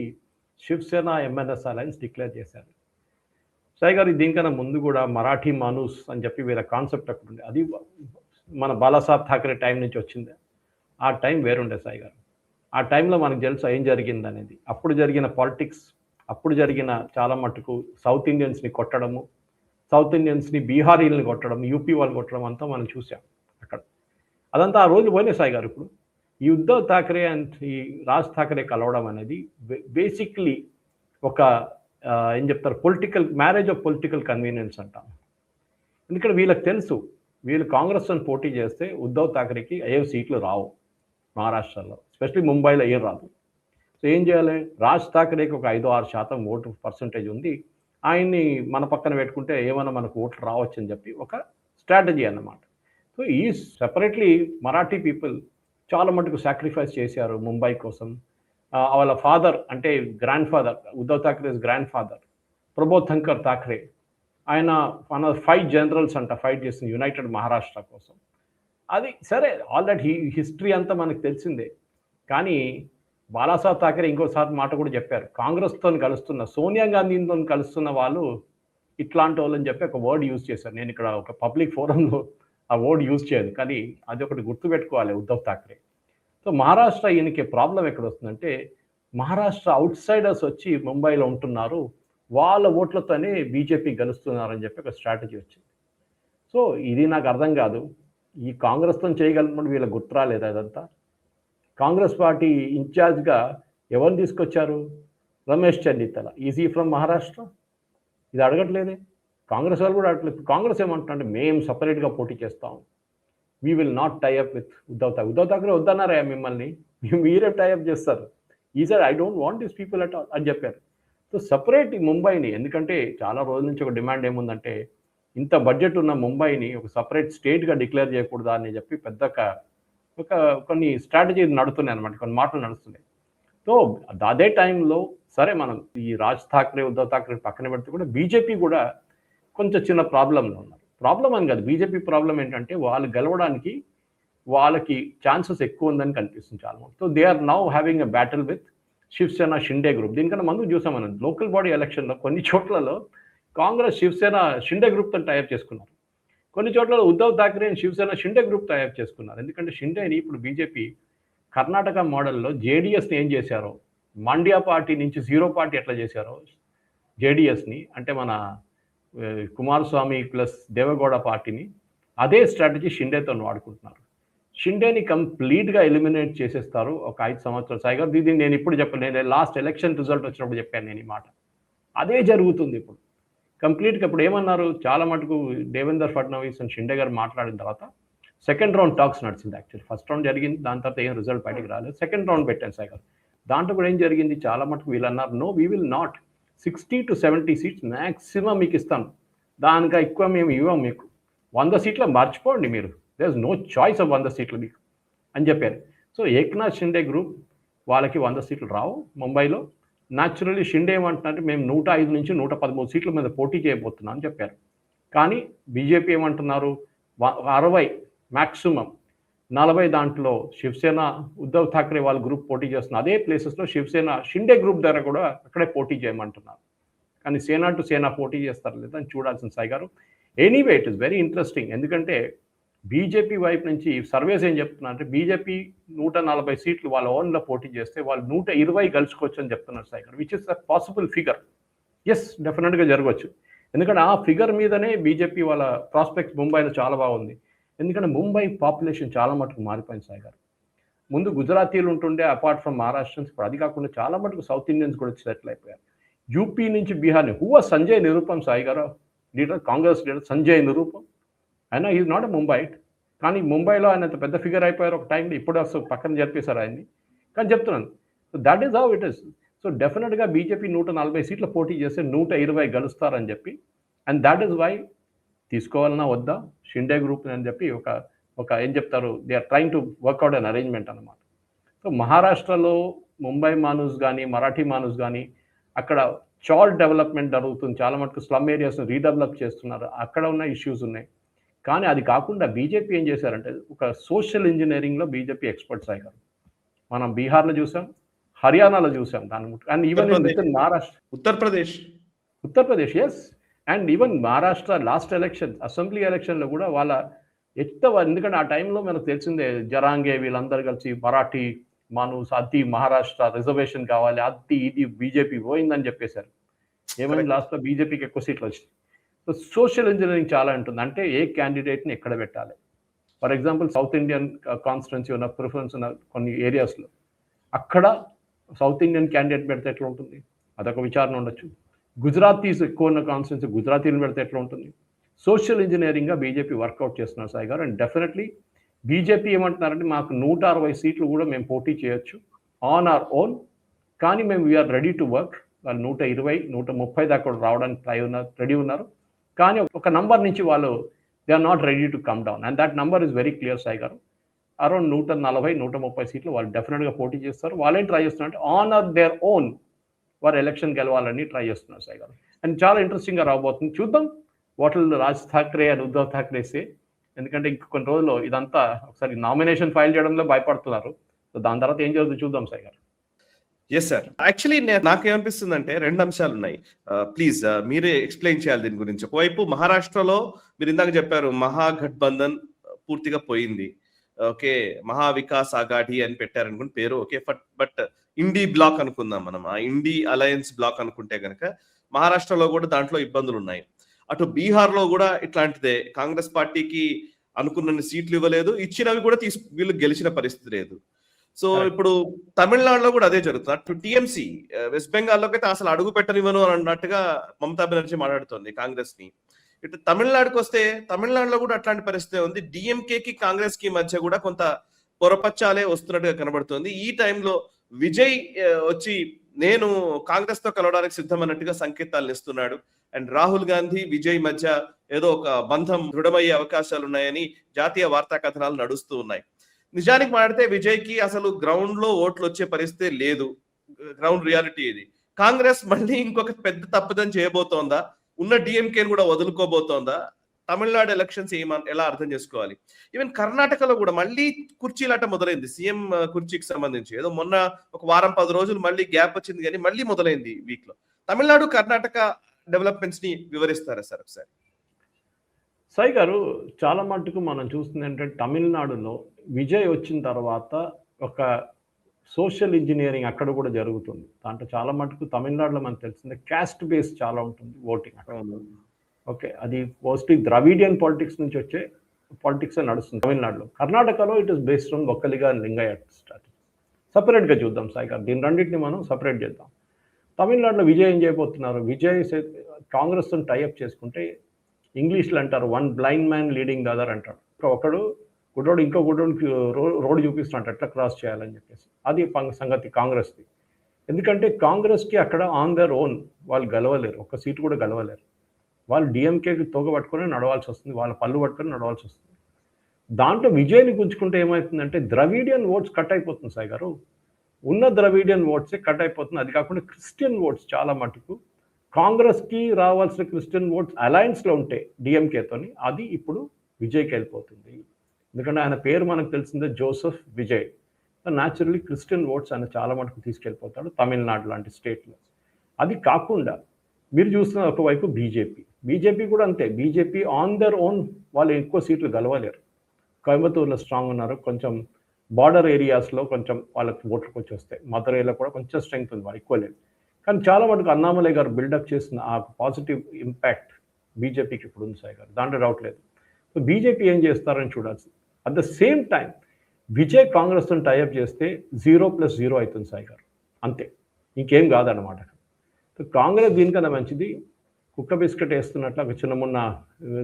శివసేన ఎంఎన్ఎస్ అలయన్స్ డిక్లేర్ చేశారు. సాయి గారు, దీనికన్నా ముందు కూడా మరాఠీ మానూస్ అని చెప్పి వీళ్ళ కాన్సెప్ట్ అక్కడ ఉంది, అది మన బాలాసాహెబ్ ఠాకరే టైం నుంచి వచ్చింది. ఆ టైం వేరుండే సాయి గారు. ఆ టైంలో మనకు తెలుసు ఏం జరిగింది అనేది. అప్పుడు జరిగిన పాలిటిక్స్, అప్పుడు జరిగిన చాలా మటుకు సౌత్ ఇండియన్స్ని కొట్టడము, సౌత్ ఇండియన్స్ని బీహారీలని కొట్టడం, యూపీ వాళ్ళు కొట్టడం అంతా మనం చూసాం అక్కడ. అదంతా ఆ రోజు పోయినాయి సాయి గారు. ఇప్పుడు ఈ ఉద్ధవ్ ఠాక్రే అండ్ ఈ రాజ్ ఠాక్రే కలవడం అనేది బేసిక్లీ ఒక ఏం చెప్తారు, political marriage of political convenience అంటాం. ఎందుకంటే వీళ్ళకి తెలుసు, వీళ్ళు కాంగ్రెస్ అని పోటీ చేస్తే ఉద్ధవ్ ఠాక్రేకి 5 సీట్లు రావు మహారాష్ట్రలో, ఎస్పెషలీ ముంబైలో ఏం రాదు. సో ఏం చేయాలి, రాజ్ ఠాక్రేకి ఒక 5-6% ఓటు పర్సంటేజ్ ఉంది, ఆయన్ని మన పక్కన పెట్టుకుంటే ఏమైనా మనకు ఓట్లు రావచ్చు అని చెప్పి ఒక స్ట్రాటజీ అన్నమాట. సో ఈ సెపరేట్లీ మరాఠీ పీపుల్ చాలా మటుకు సాక్రిఫైస్ చేశారు ముంబై కోసం. వాళ్ళ ఫాదర్ అంటే grandfather, Uddhav Thackeray's grandfather Prabodhankar Thackeray, ఆయన మన 5 జనరల్స్ అంట ఫైట్ చేసింది యునైటెడ్ మహారాష్ట్ర కోసం. అది సరే, ఆల్ దట్ హిస్టరీ అంతా మనకు తెలిసిందే. కానీ బాలాసాహెబ్ ఠాక్రే ఇంకోసారి మాట కూడా చెప్పారు, కాంగ్రెస్తో కలుస్తున్న సోనియా గాంధీతో కలుస్తున్న వాళ్ళు ఇట్లాంటి వాళ్ళని చెప్పి ఒక వర్డ్ యూజ్ చేశారు. నేను ఇక్కడ ఒక పబ్లిక్ ఫోరంలో ఆ వర్డ్ యూజ్ చేయదు, కానీ అది ఒకటి గుర్తుపెట్టుకోవాలి ఉద్ధవ్ ఠాక్రే. సో మహారాష్ట్ర ఈయనకి ప్రాబ్లం ఎక్కడ వస్తుందంటే, మహారాష్ట్ర అవుట్ సైడర్స్ వచ్చి ముంబైలో ఉంటున్నారు, వాళ్ళ ఓట్లతోనే బీజేపీ గెలుస్తున్నారని చెప్పి ఒక స్ట్రాటజీ వచ్చింది. సో ఇది నాకు అర్థం కాదు, ఈ కాంగ్రెస్తో చేయగలిగినప్పుడు వీళ్ళకి గుర్తు రాలేదు అదంతా. కాంగ్రెస్ పార్టీ ఇన్ఛార్జ్గా ఎవరిని తీసుకొచ్చారు, రమేష్ చెన్నిత్తల. ఈజీ ఫ్రమ్ మహారాష్ట్ర, ఇది అడగట్లేదే. కాంగ్రెస్ వాళ్ళు కూడా అడగట్లేదు. కాంగ్రెస్ ఏమంటున్నారంటే మేము సపరేట్గా పోటీ చేస్తాం, we will not tie up with Uddhav Thackeray వద్దన్నారా మిమ్మల్ని, మీరే టైఅప్ చేస్తారు, ఈసారి I don't want this people at all అని చెప్పారు. సో సపరేట్ ఈ ముంబైని, ఎందుకంటే చాలా రోజుల నుంచి ఒక డిమాండ్ ఏముందంటే, ఇంత బడ్జెట్ ఉన్న ముంబైని ఒక సపరేట్ స్టేట్గా డిక్లేర్ చేయకూడదా అని చెప్పి పెద్ద ఒక కొన్ని స్ట్రాటజీ నడుస్తున్నాయి అనమాట, కొన్ని మాటలు నడుస్తున్నాయి. సో అదే టైంలో సరే మనం ఈ రాజ్ ఠాక్రే ఉద్ధవ్ ఠాక్రే పక్కన పెడితే కూడా బీజేపీ కూడా కొంచెం చిన్న ప్రాబ్లంలో ఉన్నారు. ప్రాబ్లం అని కాదు, బీజేపీ ప్రాబ్లం ఏంటంటే వాళ్ళు గెలవడానికి వాళ్ళకి ఛాన్సెస్ ఎక్కువ ఉందని కనిపిస్తుంది చాలా మంది. So they are now having a battle with Shiv Sena Shinde group. దీనికన్నా ముందు చూసాం మనం లోకల్ బాడీ ఎలక్షన్లో కొన్ని చోట్లలో కాంగ్రెస్ శివసేన షిండే గ్రూప్తో టైఅప్ చేసుకున్నారు, కొన్ని చోట్ల ఉద్ధవ్ ఠాక్రే శివసేన షిండే గ్రూప్ టైఅప్ చేసుకున్నారు. ఎందుకంటే షిండేని ఇప్పుడు బీజేపీ కర్ణాటక మోడల్లో జేడీఎస్ని ఏం చేశారో, మాండ్యా పార్టీ నుంచి జీరో పార్టీ ఎట్లా చేశారో జేడీఎస్ని, అంటే మన కుమారస్వామి ప్లస్ దేవగౌడ పార్టీని, అదే స్ట్రాటజీ షిండేతో వాడుకుంటున్నారు. షిండేని కంప్లీట్గా ఎలిమినేట్ చేసేస్తారు ఒక 5 సంవత్సరాలు. సాయిగారు దీన్ని నేను ఇప్పుడు చెప్పాను, నేను లాస్ట్ ఎలక్షన్ రిజల్ట్ వచ్చినప్పుడు చెప్పాను నేను ఈ మాట. అదే జరుగుతుంది ఇప్పుడు కంప్లీట్గా. ఇప్పుడు ఏమన్నారు, చాలా మటుకు దేవేందర్ ఫడ్నవీస్ అండ్ షిండే గారు మాట్లాడిన తర్వాత సెకండ్ రౌండ్ టాక్స్ నడిచింది. యాక్చువల్లీ ఫస్ట్ రౌండ్ జరిగింది, దాని తర్వాత ఏం రిజల్ట్ బయటకు రాలేదు. సెకండ్ రౌండ్ పెట్టాను సాయిగారు. దాంట్లో కూడా ఏం జరిగింది, చాలా మటుకు వీళ్ళు అన్నారు, no we will not, 60 to 70 seats maximum మీకు ఇస్తాను, దానికా ఎక్కువ మేము ఇవ్వం మీకు, 100 సీట్ల మర్చిపోండి మీరు, there is no choice of 100 సీట్లు మీకు అని చెప్పారు. సో ఏక్నాథ్ షిండే గ్రూప్ వాళ్ళకి 100 సీట్లు రావు ముంబైలో. న్యాచురల్లీ షిండే ఏమంటున్నారంటే మేము 105 నుంచి 113 సీట్ల మీద పోటీ చేయబోతున్నాం అని చెప్పారు. కానీ బీజేపీ ఏమంటున్నారు, 60 మ్యాక్సిమం, 40 దాంట్లో శివసేన ఉద్ధవ్ ఠాక్రే వాళ్ళ గ్రూప్ పోటీ చేస్తున్న అదే ప్లేసెస్లో శివసేన షిండే గ్రూప్ ద్వారా కూడా అక్కడే పోటీ చేయమంటున్నారు. కానీ సేనా టు సేనా పోటీ చేస్తారు లేదా అని చూడాల్సిన సాయి గారు. Anyway it is very interesting, ఎందుకంటే బీజేపీ వైపు నుంచి సర్వేస్ ఏం చెప్తున్నారంటే బీజేపీ 140 సీట్లు వాళ్ళ ఓన్లో పోటీ చేస్తే వాళ్ళు 120 గెలుచుకోవచ్చు అని చెప్తున్నారు సాయి గారు, which is a possible figure. Yes, డెఫినెట్గా జరగవచ్చు. ఎందుకంటే ఆ ఫిగర్ మీదనే బీజేపీ వాళ్ళ ప్రాస్పెక్ట్స్ ముంబైలో చాలా బాగుంది. ఎందుకంటే ముంబై పాపులేషన్ చాలా మటుకు మారిపోయింది సాయి గారు. ముందు గుజరాతీలు ఉంటుండే అపార్ట్ ఫ్రమ్ మహారాష్ట్రన్స్, ఇప్పుడు అది కాకుండా చాలా మటుకు సౌత్ ఇండియన్స్ కూడా సెటిల్ అయిపోయారు. యూపీ నుంచి బీహార్ని హువా సంజయ్ నిరూపం సాయి గారు, లీడర్ కాంగ్రెస్ లీడర్ సంజయ్ నిరూపం, అయినా ఈజ్ నాట్ ఎ ముంబై, కానీ ముంబైలో ఆయన అంత పెద్ద ఫిగర్ అయిపోయారు ఒక టైంలో, ఇప్పుడు అసలు పక్కన జరిపేశారు ఆయన్ని. కానీ చెప్తున్నాను, so that is how it is. So డెఫినెట్గా బీజేపీ 140 సీట్ల పోటీ చేస్తే 120 గెలుస్తారని చెప్పి, అండ్ దాట్ ఈస్ వై తీసుకోవాలన్నా వద్దా షిండే గ్రూప్ అని చెప్పి ఒక ఏం చెప్తారు, they are trying to work out an arrangement అనమాట. సో మహారాష్ట్రలో ముంబై మానూస్ కానీ మరాఠీ మానూస్ కానీ అక్కడ చాల్ డెవలప్మెంట్ జరుగుతుంది, చాలా మటుకు స్లమ్ ఏరియాస్ను రీడెవలప్ చేస్తున్నారు, అక్కడ ఉన్న ఇష్యూస్ ఉన్నాయి. కానీ అది కాకుండా బీజేపీ ఏం చేశారంటే ఒక సోషల్ ఇంజనీరింగ్లో బీజేపీ ఎక్స్పర్ట్స్ అయ్యారు. మనం బీహార్లో చూసాం, హర్యానాలో చూసాం, దాని and even in Maharashtra, Uttar Pradesh yes, and even Maharashtra last election assembly ఎలక్షన్లో కూడా వాళ్ళ ఎందుకంటే ఆ టైంలో మనకు తెలిసిందే జరాంగే వీళ్ళందరూ కలిసి మరాఠీ మానూస్ అది మహారాష్ట్ర రిజర్వేషన్ కావాలి, అది ఇది బీజేపీ పోయిందని చెప్పేశారు. ఏమైంది లాస్ట్లో బీజేపీకి ఎక్కువ సీట్లు వచ్చినాయి. సో సోషల్ ఇంజనీరింగ్ చాలా ఉంటుంది, అంటే ఏ క్యాండిడేట్ని ఎక్కడ పెట్టాలి, for example south Indian constituency ఉన్న ప్రిఫరెన్స్ ఉన్న కొన్ని ఏరియాస్లో అక్కడ సౌత్ ఇండియన్ క్యాండిడేట్ పెడితే ఎట్లా ఉంటుంది, అదొక విచారణ ఉండొచ్చు. గుజరాతీస్ ఎక్కువ ఉన్న కాన్స్టిట్యున్సీ గుజరాతీలు పెడితే ఎట్లా ఉంటుంది. సోషల్ ఇంజనీరింగ్గా బీజేపీ వర్కౌట్ చేస్తున్నారు Sai garu. And definitely BJP ఏమంటున్నారంటే మాకు 160 సీట్లు కూడా మేము పోటీ చేయొచ్చు ఆన్ అవర్ ఓన్, కానీ మేము వీఆర్ రెడీ టు వర్క్. వాళ్ళు 120, 130 దాకా కూడా రావడానికి రెడీ ఉన్నారు. కానీ ఒక నంబర్ నుంచి వాళ్ళు they are not ready to come down, and that number is very clear Sai గారు. అరౌండ్ 140, 130 సీట్లు వాళ్ళు డెఫినెట్గా పోటీ చేస్తారు. వాళ్ళేం ట్రై చేస్తున్నారంటే ఆన్ దేర్ ఓన్ వారు ఎలక్షన్ గెలవాలని ట్రై చేస్తున్నారు సాయి గారు. అండ్ చాలా ఇంట్రెస్టింగ్గా రాబోతుంది, చూద్దాం వాటిల్లో రాజ్ ఠాక్రే అండ్ ఉద్ధవ్ ఠాక్రేసే. ఎందుకంటే ఇంక కొన్ని రోజుల్లో ఇదంతా ఒకసారి నామినేషన్ ఫైల్ చేయడంలో భయపడుతున్నారు. సో దాని తర్వాత ఏం జరుగుతుందో చూద్దాం సాయి గారు. ఎస్ సార్, యాక్చువల్లీ నాకేమనిపిస్తుంది అంటే 2 అంశాలు ఉన్నాయి. ప్లీజ్ మీరే ఎక్స్ప్లెయిన్ చేయాలి దీని గురించి. ఒకవైపు మహారాష్ట్రలో మీరు ఇందాక చెప్పారు మహాగఠబంధన్ పూర్తిగా పోయింది, ఓకే, మహావికాస్ ఆఘాడి అని పెట్టారనుకుని పేరు, ఓకే, బట్ ఇండీ బ్లాక్ అనుకుందాం మనం, ఆ ఇండీ అలయన్స్ బ్లాక్ అనుకుంటే కనుక మహారాష్ట్రలో కూడా దాంట్లో ఇబ్బందులు ఉన్నాయి. అటు బీహార్లో కూడా ఇట్లాంటిదే, కాంగ్రెస్ పార్టీకి అనుకున్న సీట్లు ఇవ్వలేదు, ఇచ్చినవి కూడా వీళ్ళు గెలిచిన పరిస్థితి లేదు. సో ఇప్పుడు తమిళనాడులో కూడా అదే జరుగుతుంది. అటు టీఎంసీ వెస్ట్ బెంగాల్లోకి అయితే అసలు అడుగు పెట్టనివ్వను అని అన్నట్టుగా మమతా బెనర్జీ మాట్లాడుతోంది కాంగ్రెస్ ని. ఇటు తమిళనాడుకి వస్తే తమిళనాడులో కూడా అట్లాంటి పరిస్థితి ఉంది. డిఎంకేకి కాంగ్రెస్ కి మధ్య కూడా కొంత పొరపచ్చాలే వస్తున్నట్టుగా కనబడుతుంది. ఈ టైంలో విజయ్ వచ్చి నేను కాంగ్రెస్ తో కలవడానికి సిద్ధమన్నట్టుగా సంకేతాలు ఇస్తున్నాడు. అండ్ రాహుల్ గాంధీ విజయ్ మధ్య ఏదో ఒక బంధం దృఢమయ్యే అవకాశాలు ఉన్నాయని జాతీయ వార్తా కథనాలు నడుస్తూ ఉన్నాయి. నిజానికి మాట్లాడితే విజయ్ కి అసలు గ్రౌండ్ లో ఓట్లు వచ్చే పరిస్థితి లేదు, గ్రౌండ్ రియాలిటీ ఇది. కాంగ్రెస్ మళ్ళీ ఇంకొక పెద్ద తప్పుదం చేయబోతోందా, ఉన్న డిఎంకేని కూడా వదులుకోబోతోందా, తమిళనాడు ఎలక్షన్స్ ఎలా అర్థం చేసుకోవాలి? ఈవెన్ కర్ణాటకలో కూడా మళ్ళీ కుర్చీలాట మొదలైంది, సీఎం కుర్చీకి సంబంధించి. ఏదో మొన్న ఒక వారం 10 రోజులు మళ్ళీ గ్యాప్ వచ్చింది, కానీ మళ్ళీ మొదలైంది వీక్ లో. తమిళనాడు కర్ణాటక డెవలప్మెంట్స్ ని వివరిస్తారా సార్ ఒకసారి? సాయి గారు, చాలా మటుకు మనం చూస్తుంది ఏంటంటే తమిళనాడులో విజయ్ వచ్చిన తర్వాత ఒక సోషల్ ఇంజనీరింగ్ అక్కడ కూడా జరుగుతుంది. దాంట్లో చాలా మటుకు తమిళనాడులో మనకు తెలిసిందే క్యాస్ట్ బేస్ చాలా ఉంటుంది ఓటింగ్ అక్కడ. ఓకే, అది మోస్ట్లీ ద్రవిడియన్ పాలిటిక్స్ నుంచి వచ్చే పాలిటిక్స్ నడుస్తుంది తమిళనాడులో. కర్ణాటకలో it is based on Vokkaliga Lingaiah strategy. సపరేట్గా చూద్దాం సాయి గారు, దీని రెండింటిని మనం సపరేట్ చేద్దాం. తమిళనాడులో విజయ్ ఏం చేయబోతున్నారు, విజయ్ కాంగ్రెస్తో టైఅప్ చేసుకుంటే ఇంగ్లీష్లో అంటారు one blind man leading the other అంటాడు. ఒకడు గుడ్డోడు ఇంకో గుడ్డోడికి రోడ్ చూపిస్తున్నాడు ఎట్లా క్రాస్ చేయాలని చెప్పేసి. అది సంగతి కాంగ్రెస్ది. ఎందుకంటే కాంగ్రెస్కి అక్కడ ఆన్ దర్ ఓన్ వాళ్ళు గెలవలేరు, ఒక్క సీటు కూడా గెలవలేరు. వాళ్ళు డిఎంకేకి తోగ పట్టుకొని నడవాల్సి వస్తుంది, వాళ్ళ పళ్ళు పట్టుకొని నడవాల్సి వస్తుంది. దాంట్లో విజయ్ని గుంజుకుంటే ఏమవుతుందంటే ద్రవిడియన్ ఓట్స్ కట్ అయిపోతుంది సాయి గారు. ఉన్న ద్రవిడియన్ ఓట్సే కట్ అయిపోతుంది. అది కాకుండా క్రిస్టియన్ ఓట్స్ చాలా మటుకు కాంగ్రెస్కి రావాల్సిన క్రిస్టియన్ ఓట్స్ అలయన్స్లో ఉంటే డిఎంకేతోని అది ఇప్పుడు విజయ్కి వెళ్ళిపోతుంది. ఎందుకంటే ఆయన పేరు మనకు తెలిసిందే Joseph Vijay. Naturally Christian oats ఆయన చాలా మటుకు తీసుకెళ్ళిపోతాడు తమిళనాడు లాంటి స్టేట్లో. అది కాకుండా మీరు చూస్తున్న ఒకవైపు బీజేపీ కూడా అంతే. బీజేపీ ఆన్ దర్ ఓన్ వాళ్ళు ఎక్కువ సీట్లు గెలవలేరు. కోయంబత్తూరులో స్ట్రాంగ్ ఉన్నారు, కొంచెం బార్డర్ ఏరియాస్లో కొంచెం వాళ్ళకి ఓట్లకు వచ్చి వస్తాయి. మదురైలో కూడా కొంచెం స్ట్రెంగ్త్ ఉంది, వాళ్ళు ఎక్కువ లేదు. కానీ చాలా మటుకు అన్నామలై గారు బిల్డప్ చేసిన ఆ పాజిటివ్ ఇంపాక్ట్ బీజేపీకి ఇప్పుడు ఉంది సాయి గారు, దాంట్లో డౌట్ లేదు. సో బీజేపీ ఏం చేస్తారని చూడాల్సి. At the same time Vijay కాంగ్రెస్తో టైఅప్ చేస్తే 0+0 అవుతుంది సాయి గారు, అంతే, ఇంకేం కాదన్నమాట. సో కాంగ్రెస్ దీనికన్నా మంచిది కుక్క బిస్కెట్ వేస్తున్నట్లు ఒక చిన్న మొన్న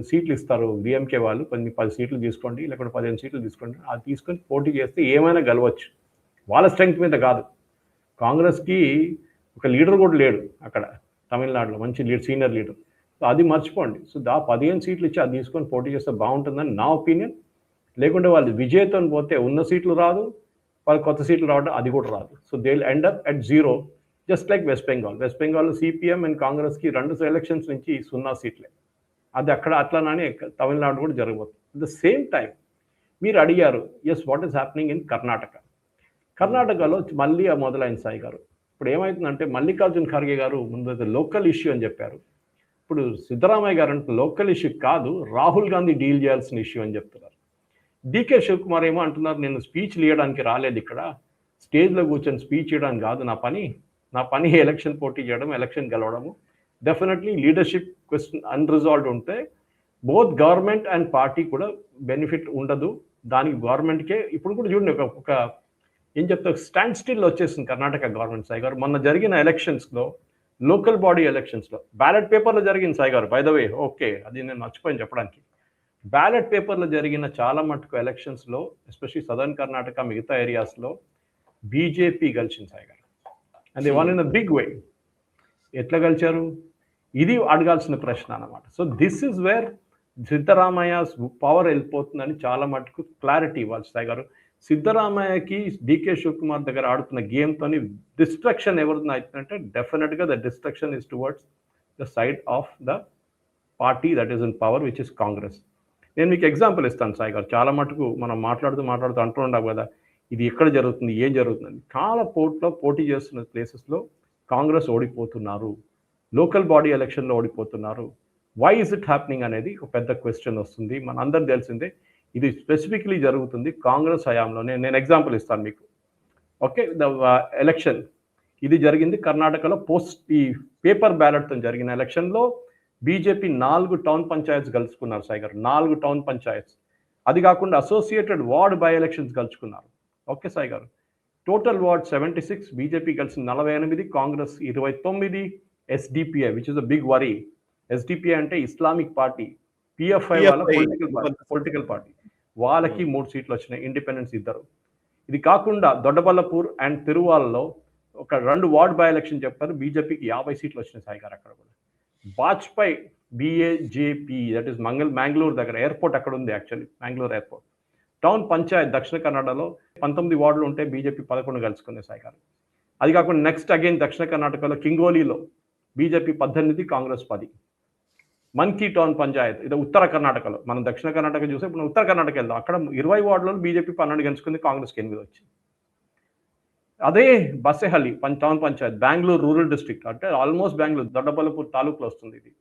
సీట్లు ఇస్తారు డిఎంకే వాళ్ళు, కొన్ని 10 సీట్లు తీసుకోండి లేకపోతే 15 సీట్లు తీసుకోండి, అది తీసుకొని పోటీ చేస్తే ఏమైనా గెలవచ్చు. వాళ్ళ స్ట్రెంగ్త్ మీద కాదు. కాంగ్రెస్కి ఒక లీడర్ కూడా లేడు అక్కడ తమిళనాడులో, మంచి సీనియర్ లీడర్. సో అది మర్చిపోండి. సో 15 సీట్లు ఇచ్చి అది తీసుకొని పోటీ చేస్తే బాగుంటుందని నా ఒపీనియన్. లేకుంటే వాళ్ళు విజయ్తో పోతే ఉన్న సీట్లు రాదు, వాళ్ళు కొత్త సీట్లు రావడం అది కూడా రాదు. So they will end up at 0, just like west బెంగాల్లో సిపిఎం అండ్ కాంగ్రెస్కి 2 ఎలక్షన్స్ నుంచి 0 సీట్లే. అది అక్కడ అట్లానే తమిళనాడు కూడా జరగబోతుంది. అట్ ద సేమ్ టైం మీరు అడిగారు yes what is happening in కర్ణాటకలో మళ్ళీ మొదలైంది సాయి గారు. ఇప్పుడు ఏమవుతుందంటే మల్లికార్జున్ ఖర్గే గారు ముందు లోకల్ ఇష్యూ అని చెప్పారు. ఇప్పుడు సిద్ధరామయ్య గారు అంటే లోకల్ ఇష్యూ కాదు, రాహుల్ గాంధీ డీల్ చేయాల్సిన ఇష్యూ అని చెప్తున్నారు. డికే శివకుమార్ ఏమో అంటున్నారు నేను స్పీచ్ ఇవ్వడానికి రాలేదు, ఇక్కడ స్టేజ్లో కూర్చొని స్పీచ్ ఇవ్వడానికి కాదు నా పని ఎలక్షన్ పోటీ చేయడం, ఎలక్షన్ గెలవడము. డెఫినెట్లీ లీడర్షిప్ క్వశ్చన్ అన్రిజాల్వ్డ్ ఉంటే బోత్ గవర్నమెంట్ అండ్ పార్టీ కూడా బెనిఫిట్ ఉండదు. దానికి గవర్నమెంట్కే ఇప్పుడు కూడా చూడండి ఒక ఏం చెప్తా స్టాండ్ స్టిల్ వచ్చేసింది కర్ణాటక గవర్నమెంట్ సాయి గారు. మొన్న జరిగిన ఎలక్షన్స్లో లోకల్ బాడీ ఎలక్షన్స్లో బ్యాలెట్ పేపర్లో జరిగింది సాయి గారు, బై ద వే. ఓకే, అది నేను మర్చిపోయాను చెప్పడానికి. బ్యాలెట్ పేపర్లో జరిగిన చాలా మటుకు ఎలక్షన్స్లో ఎస్పెషల్లీ సదర్న్ కర్ణాటక మిగతా ఏరియాస్లో బీజేపీ గెలిచింది Sai garu. And they won in a big way. ఎట్లా గెలిచారు? ఇది అడగాల్సిన ప్రశ్న అన్నమాట. So this is where Siddaramaiah power వెళ్ళిపోతుందని చాలా మటుకు క్లారిటీ ఇవ్వాలి సాయి గారు. సిద్ధరామయ్యకి డికే శివకుమార్ దగ్గర ఆడుతున్న గేమ్తోని డిస్ట్రక్షన్ ఎవరిని అవుతుందంటే డెఫినెట్గా the destruction is towards the side of the party that is in power which is Congress. నేను మీకు ఎగ్జాంపుల్ ఇస్తాను సాయి గారు. చాలా మటుకు మనం మాట్లాడుతూ అంటూ ఉండాలి కదా, ఇది ఎక్కడ జరుగుతుంది, ఏం జరుగుతుంది. చాలా పోటీ చేస్తున్న ప్లేసెస్లో కాంగ్రెస్ ఓడిపోతున్నారు, లోకల్ బాడీ ఎలక్షన్లో ఓడిపోతున్నారు. వై ఇస్ ఇట్ హ్యాపెనింగ్ అనేది ఒక పెద్ద క్వశ్చన్ వస్తుంది. మన అందరు తెలిసిందే ఇది స్పెసిఫిక్లీ జరుగుతుంది కాంగ్రెస్ హయాంలో. నేను ఎగ్జాంపుల్ ఇస్తాను మీకు. ఓకే, ద ఎలక్షన్ ఇది జరిగింది కర్ణాటకలో. ఈ పేపర్ బ్యాలెట్తో జరిగిన ఎలక్షన్లో బీజేపీ 4 టౌన్ పంచాయత్స్ గెలుచుకున్నారు సాయి గారు. 4 టౌన్ పంచాయత్స్. అది కాకుండా అసోసియేటెడ్ వార్డ్ బై ఎలక్షన్స్ గెలుచుకున్నారు. ఓకే సాయి గారు, టోటల్ వార్డ్ 76, బీజేపీ కలిసి 48, Congress 29. SDPI which is a big worry. SDPI అంటే ఇస్లామిక్ పార్టీ, పిఎఫ్ఐ వాళ్ళ పొలిటికల్ పార్టీ, వాళ్ళకి 3 సీట్లు వచ్చినాయి, ఇండిపెండెన్స్ 2. ఇది కాకుండా దొడ్డబల్లపూర్ అండ్ తిరువాలలో ఒక 2 వార్డ్ బై ఎలక్షన్ చెప్పారు, బీజేపీకి 50 సీట్లు వచ్చినాయి సాయి గారు. అక్కడ కూడా వాజ్పేయి బిఏజేపీ దట్ ఈస్ మ్యాంగ్లూర్ దగ్గర ఎయిర్పోర్ట్ అక్కడ ఉంది, actually Mangalore airport. Town Panchayat దక్షిణ కన్నడలో 19 వార్డులు ఉంటే బీజేపీ 11 గెలుచుకుంది సాయి గారు. అది కాకుండా నెక్స్ట్ అగైన్ దక్షిణ కర్ణాటకలో కింగోలీలో బీజేపీ 18, కాంగ్రెస్ 10. మన్కీ టౌన్ పంచాయత్ ఇది ఉత్తర కర్ణాటకలో. మనం దక్షిణ కర్ణాటక చూస్తే ఇప్పుడు ఉత్తర కర్ణాటక వెళ్దాం. అక్కడ 20 వార్డులలో బీజేపీ 12 గెలుచుకుంది, కాంగ్రెస్కి 8 వచ్చింది. అదే Basehalli town panchayat Bengaluru rural district, అంటే ఆల్మోస్ట్ బెంగళూరు దొడ్డబల్లపూర్ తాలూకులో వస్తుంది ఇది.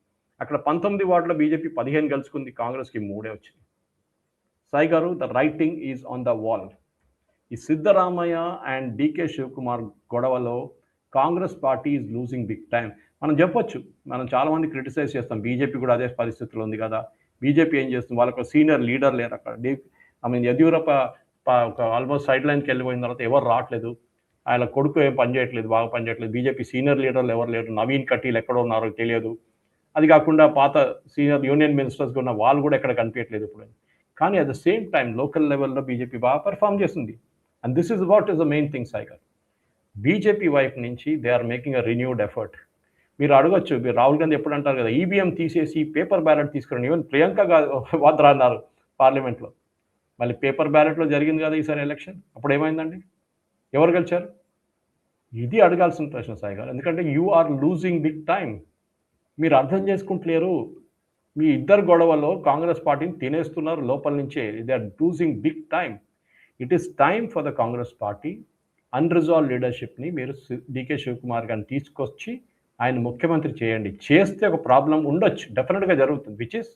అక్కడ 19 వార్డులో బీజేపీ 15 గెలుచుకుంది, కాంగ్రెస్కి 3 వచ్చింది. సాయి గారు, the writing is on the wall. ఈ సిద్ధరామయ్య అండ్ డికే శివకుమార్ గొడవలో Congress party is losing big time. మనం చెప్పొచ్చు, మనం చాలామంది క్రిటిసైజ్ చేస్తాం, బీజేపీ కూడా అదే పరిస్థితిలో ఉంది కదా, బీజేపీ ఏం చేస్తుంది, వాళ్ళకు సీనియర్ లీడర్ లేరు అక్కడ. యడ్యూరప్ప ఒక ఆల్మోస్ట్ సైడ్ లైన్కి వెళ్ళిపోయిన తర్వాత ఎవరు రావట్లేదు, ఆయన కొడుకు ఏం పనిచేయట్లేదు, బాగా పనిచేయట్లేదు, బీజేపీ సీనియర్ లీడర్లు ఎవరు లేరు, నవీన్ కటీల్ ఎక్కడ ఉన్నారో తెలియదు. అది కాకుండా పాత సీనియర్ యూనియన్ మినిస్టర్స్ ఉన్న వాళ్ళు కూడా ఎక్కడ కనిపించట్లేదు ఇప్పుడు. కానీ at the same time local లెవెల్లో బీజేపీ బాగా పర్ఫామ్ చేస్తుంది. And this is what is the main thing Sai గారు. బీజేపీ వైపు నుంచి they are making a renewed effort. మీరు అడగచ్చు, మీరు రాహుల్ గాంధీ ఎప్పుడు అంటారు కదా, ఈవీఎం తీసేసి పేపర్ బ్యాలెట్ తీసుకురండి. ఈవెన్ ప్రియాంక వాద్రా అన్నారు పార్లమెంట్లో. మళ్ళీ పేపర్ బ్యాలెట్లో జరిగింది కదా ఈసారి ఎలక్షన్, అప్పుడు ఏమైందండి, ఎవరు గెలిచారు? ఇది అడగాల్సిన ప్రశ్న సాయి గారు. ఎందుకంటే you are losing big time. మీరు అర్థం చేసుకుంటలేరు. మీ ఇద్దరు గొడవలో కాంగ్రెస్ పార్టీని తినేస్తున్నారు లోపల నుంచే. They are losing big time. It is time for the Congress party unresolve లీడర్షిప్ని మీరు డికే శివకుమార్ గారిని తీసుకొచ్చి ఆయన ముఖ్యమంత్రి చేయండి. చేస్తే ఒక ప్రాబ్లం ఉండొచ్చు, డెఫినెట్గా జరుగుతుంది. విచ్ ఇస్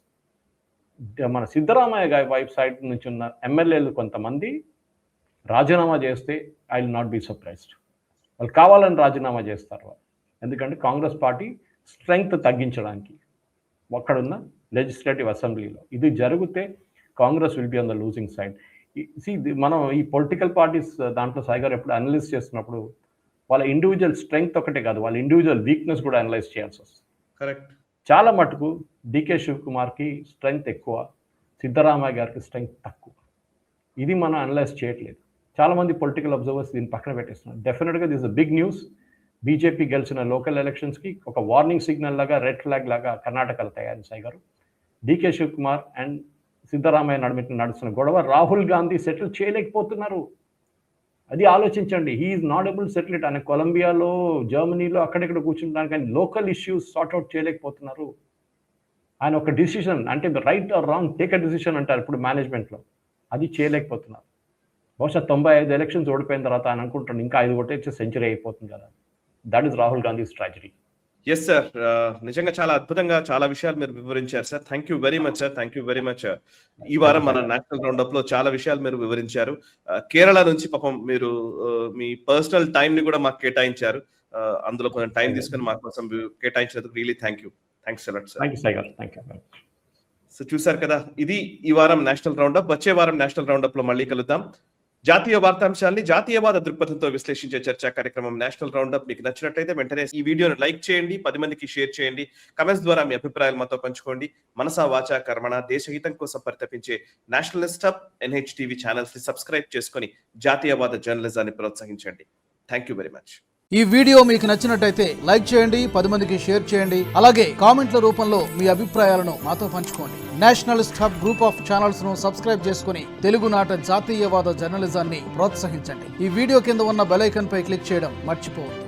మన సిద్ధరామయ్య గారి వైపు సైడ్ నుంచి ఉన్న ఎమ్మెల్యేలు కొంతమంది రాజీనామా చేస్తే I will not be surprised. వాళ్ళు కావాలని రాజీనామా చేస్తారు వాళ్ళు. ఎందుకంటే కాంగ్రెస్ పార్టీ స్ట్రెంగ్త్ తగ్గించడానికి అక్కడున్న లెజిస్లేటివ్ అసెంబ్లీలో ఇది జరిగితే Congress will be on the losing side. మనం ఈ పొలిటికల్ పార్టీస్ దాంట్లో సాయి గారు ఎప్పుడు అనలైజ్ చేస్తున్నప్పుడు వాళ్ళ ఇండివిజువల్ స్ట్రెంగ్త్ ఒకటే కాదు, వాళ్ళ ఇండివిజువల్ వీక్నెస్ కూడా అనలైజ్ చేయాల్సి వస్తుంది. కరెక్ట్. చాలా మటుకు డికే శివకుమార్కి స్ట్రెంగ్త్ ఎక్కువ, సిద్ధరామయ్య గారికి స్ట్రెంగ్త్ తక్కువ. ఇది మనం అనలైజ్ చేయట్లేదు. చాలామంది పొలిటికల్ అబ్జర్వర్స్ దీన్ని పక్కన పెట్టేస్తున్నారు. డెఫినెట్గా this a big news. BJP గెలిచిన లోకల్ ఎలక్షన్స్కి ఒక వార్నింగ్ సిగ్నల్ లాగా, రెడ్ ఫ్లాగ్ లాగా కర్ణాటకలో తయారు సాయి గారు. డికే శివకుమార్ అండ్ సిద్ధరామయ్య నడుస్తున్న గొడవ రాహుల్ గాంధీ సెటిల్ చేయలేకపోతున్నారు. అది ఆలోచించండి. He is not able settle it. ఆయన కొలంబియాలో, జర్మనీలో అక్కడెక్కడ కూర్చుంటున్నాను, కానీ లోకల్ ఇష్యూస్ సార్ట్అవుట్ చేయలేకపోతున్నారు. ఆయన ఒక డిసిషన్ అంటే right are wrong take a decision అంటారు ఇప్పుడు మేనేజ్మెంట్లో, అది చేయలేకపోతున్నారు. బహుశా 95 ఎలక్షన్స్ ఓడిపోయిన తర్వాత ఆయన అనుకుంటాను ఇంకా 5 కొట్టేస్తే సెంచరీ అయిపోతుంది కదా. That is Rahul Gandhi's tragedy. Yes sir, నిజంగా చాలా అద్భుతంగా చాలా విషయాలు మీరు వివరించారు sir. Thank you very much sir. Thank you very much. ఈ వారం మన నేషనల్ రౌండప్ లో చాలా విషయాలు మీరు వివరించారు. కేరళ నుంచి పాపం మీరు మీ పర్సనల్ టైం ని కూడా మాకు కేటాయించారు. అందులో కొంచెం టైం తీసుకుని మా కోసం కేటాయించినందుకు really thank you. Thanks a lot sir. Thank you sir. Thank you. So చూసారు కదా, ఇది ఈ వారం నేషనల్ రౌండప్. వచ్చే వారం నేషనల్ రౌండప్ లో మళ్ళీ కలుద్దాం. జాతీయ వార్తాంశాన్ని జాతీయవాద దృక్పథంతో విశ్లేషించే చర్చా కార్యక్రమం నేషనల్ రౌండప్ మీకు నచ్చినట్లయితే వెంటనే ఈ వీడియోను లైక్ చేయండి, 10 మందికి షేర్ చేయండి, కమెంట్స్ ద్వారా మీ అభిప్రాయాలు మాతో పంచుకోండి. మనసా వాచా కర్మణ దేశహితం కోసం పరితపించే నేషనలిస్ట్ హబ్ NHTV ఛానల్స్ ని సబ్స్క్రైబ్ చేసుకొని జాతీయవాద జర్నలిజాన్ని ప్రోత్సహించండి. Thank you very much. ఈ వీడియో మీకు నచ్చినట్టయితే లైక్ చేయండి, 10 మందికి షేర్ చేయండి. అలాగే కామెంట్ల రూపంలో మీ అభిప్రాయాలను మాతో పంచుకోండి. Nationalist hub group of channels ను సబ్స్క్రైబ్ చేసుకుని తెలుగునాట జాతీయవాద జర్నలిజాన్ని ప్రోత్సహించండి. ఈ వీడియో కింద ఉన్న బెల్ ఐకాన్ పై క్లిక్ చేయడం మర్చిపోవద్దు.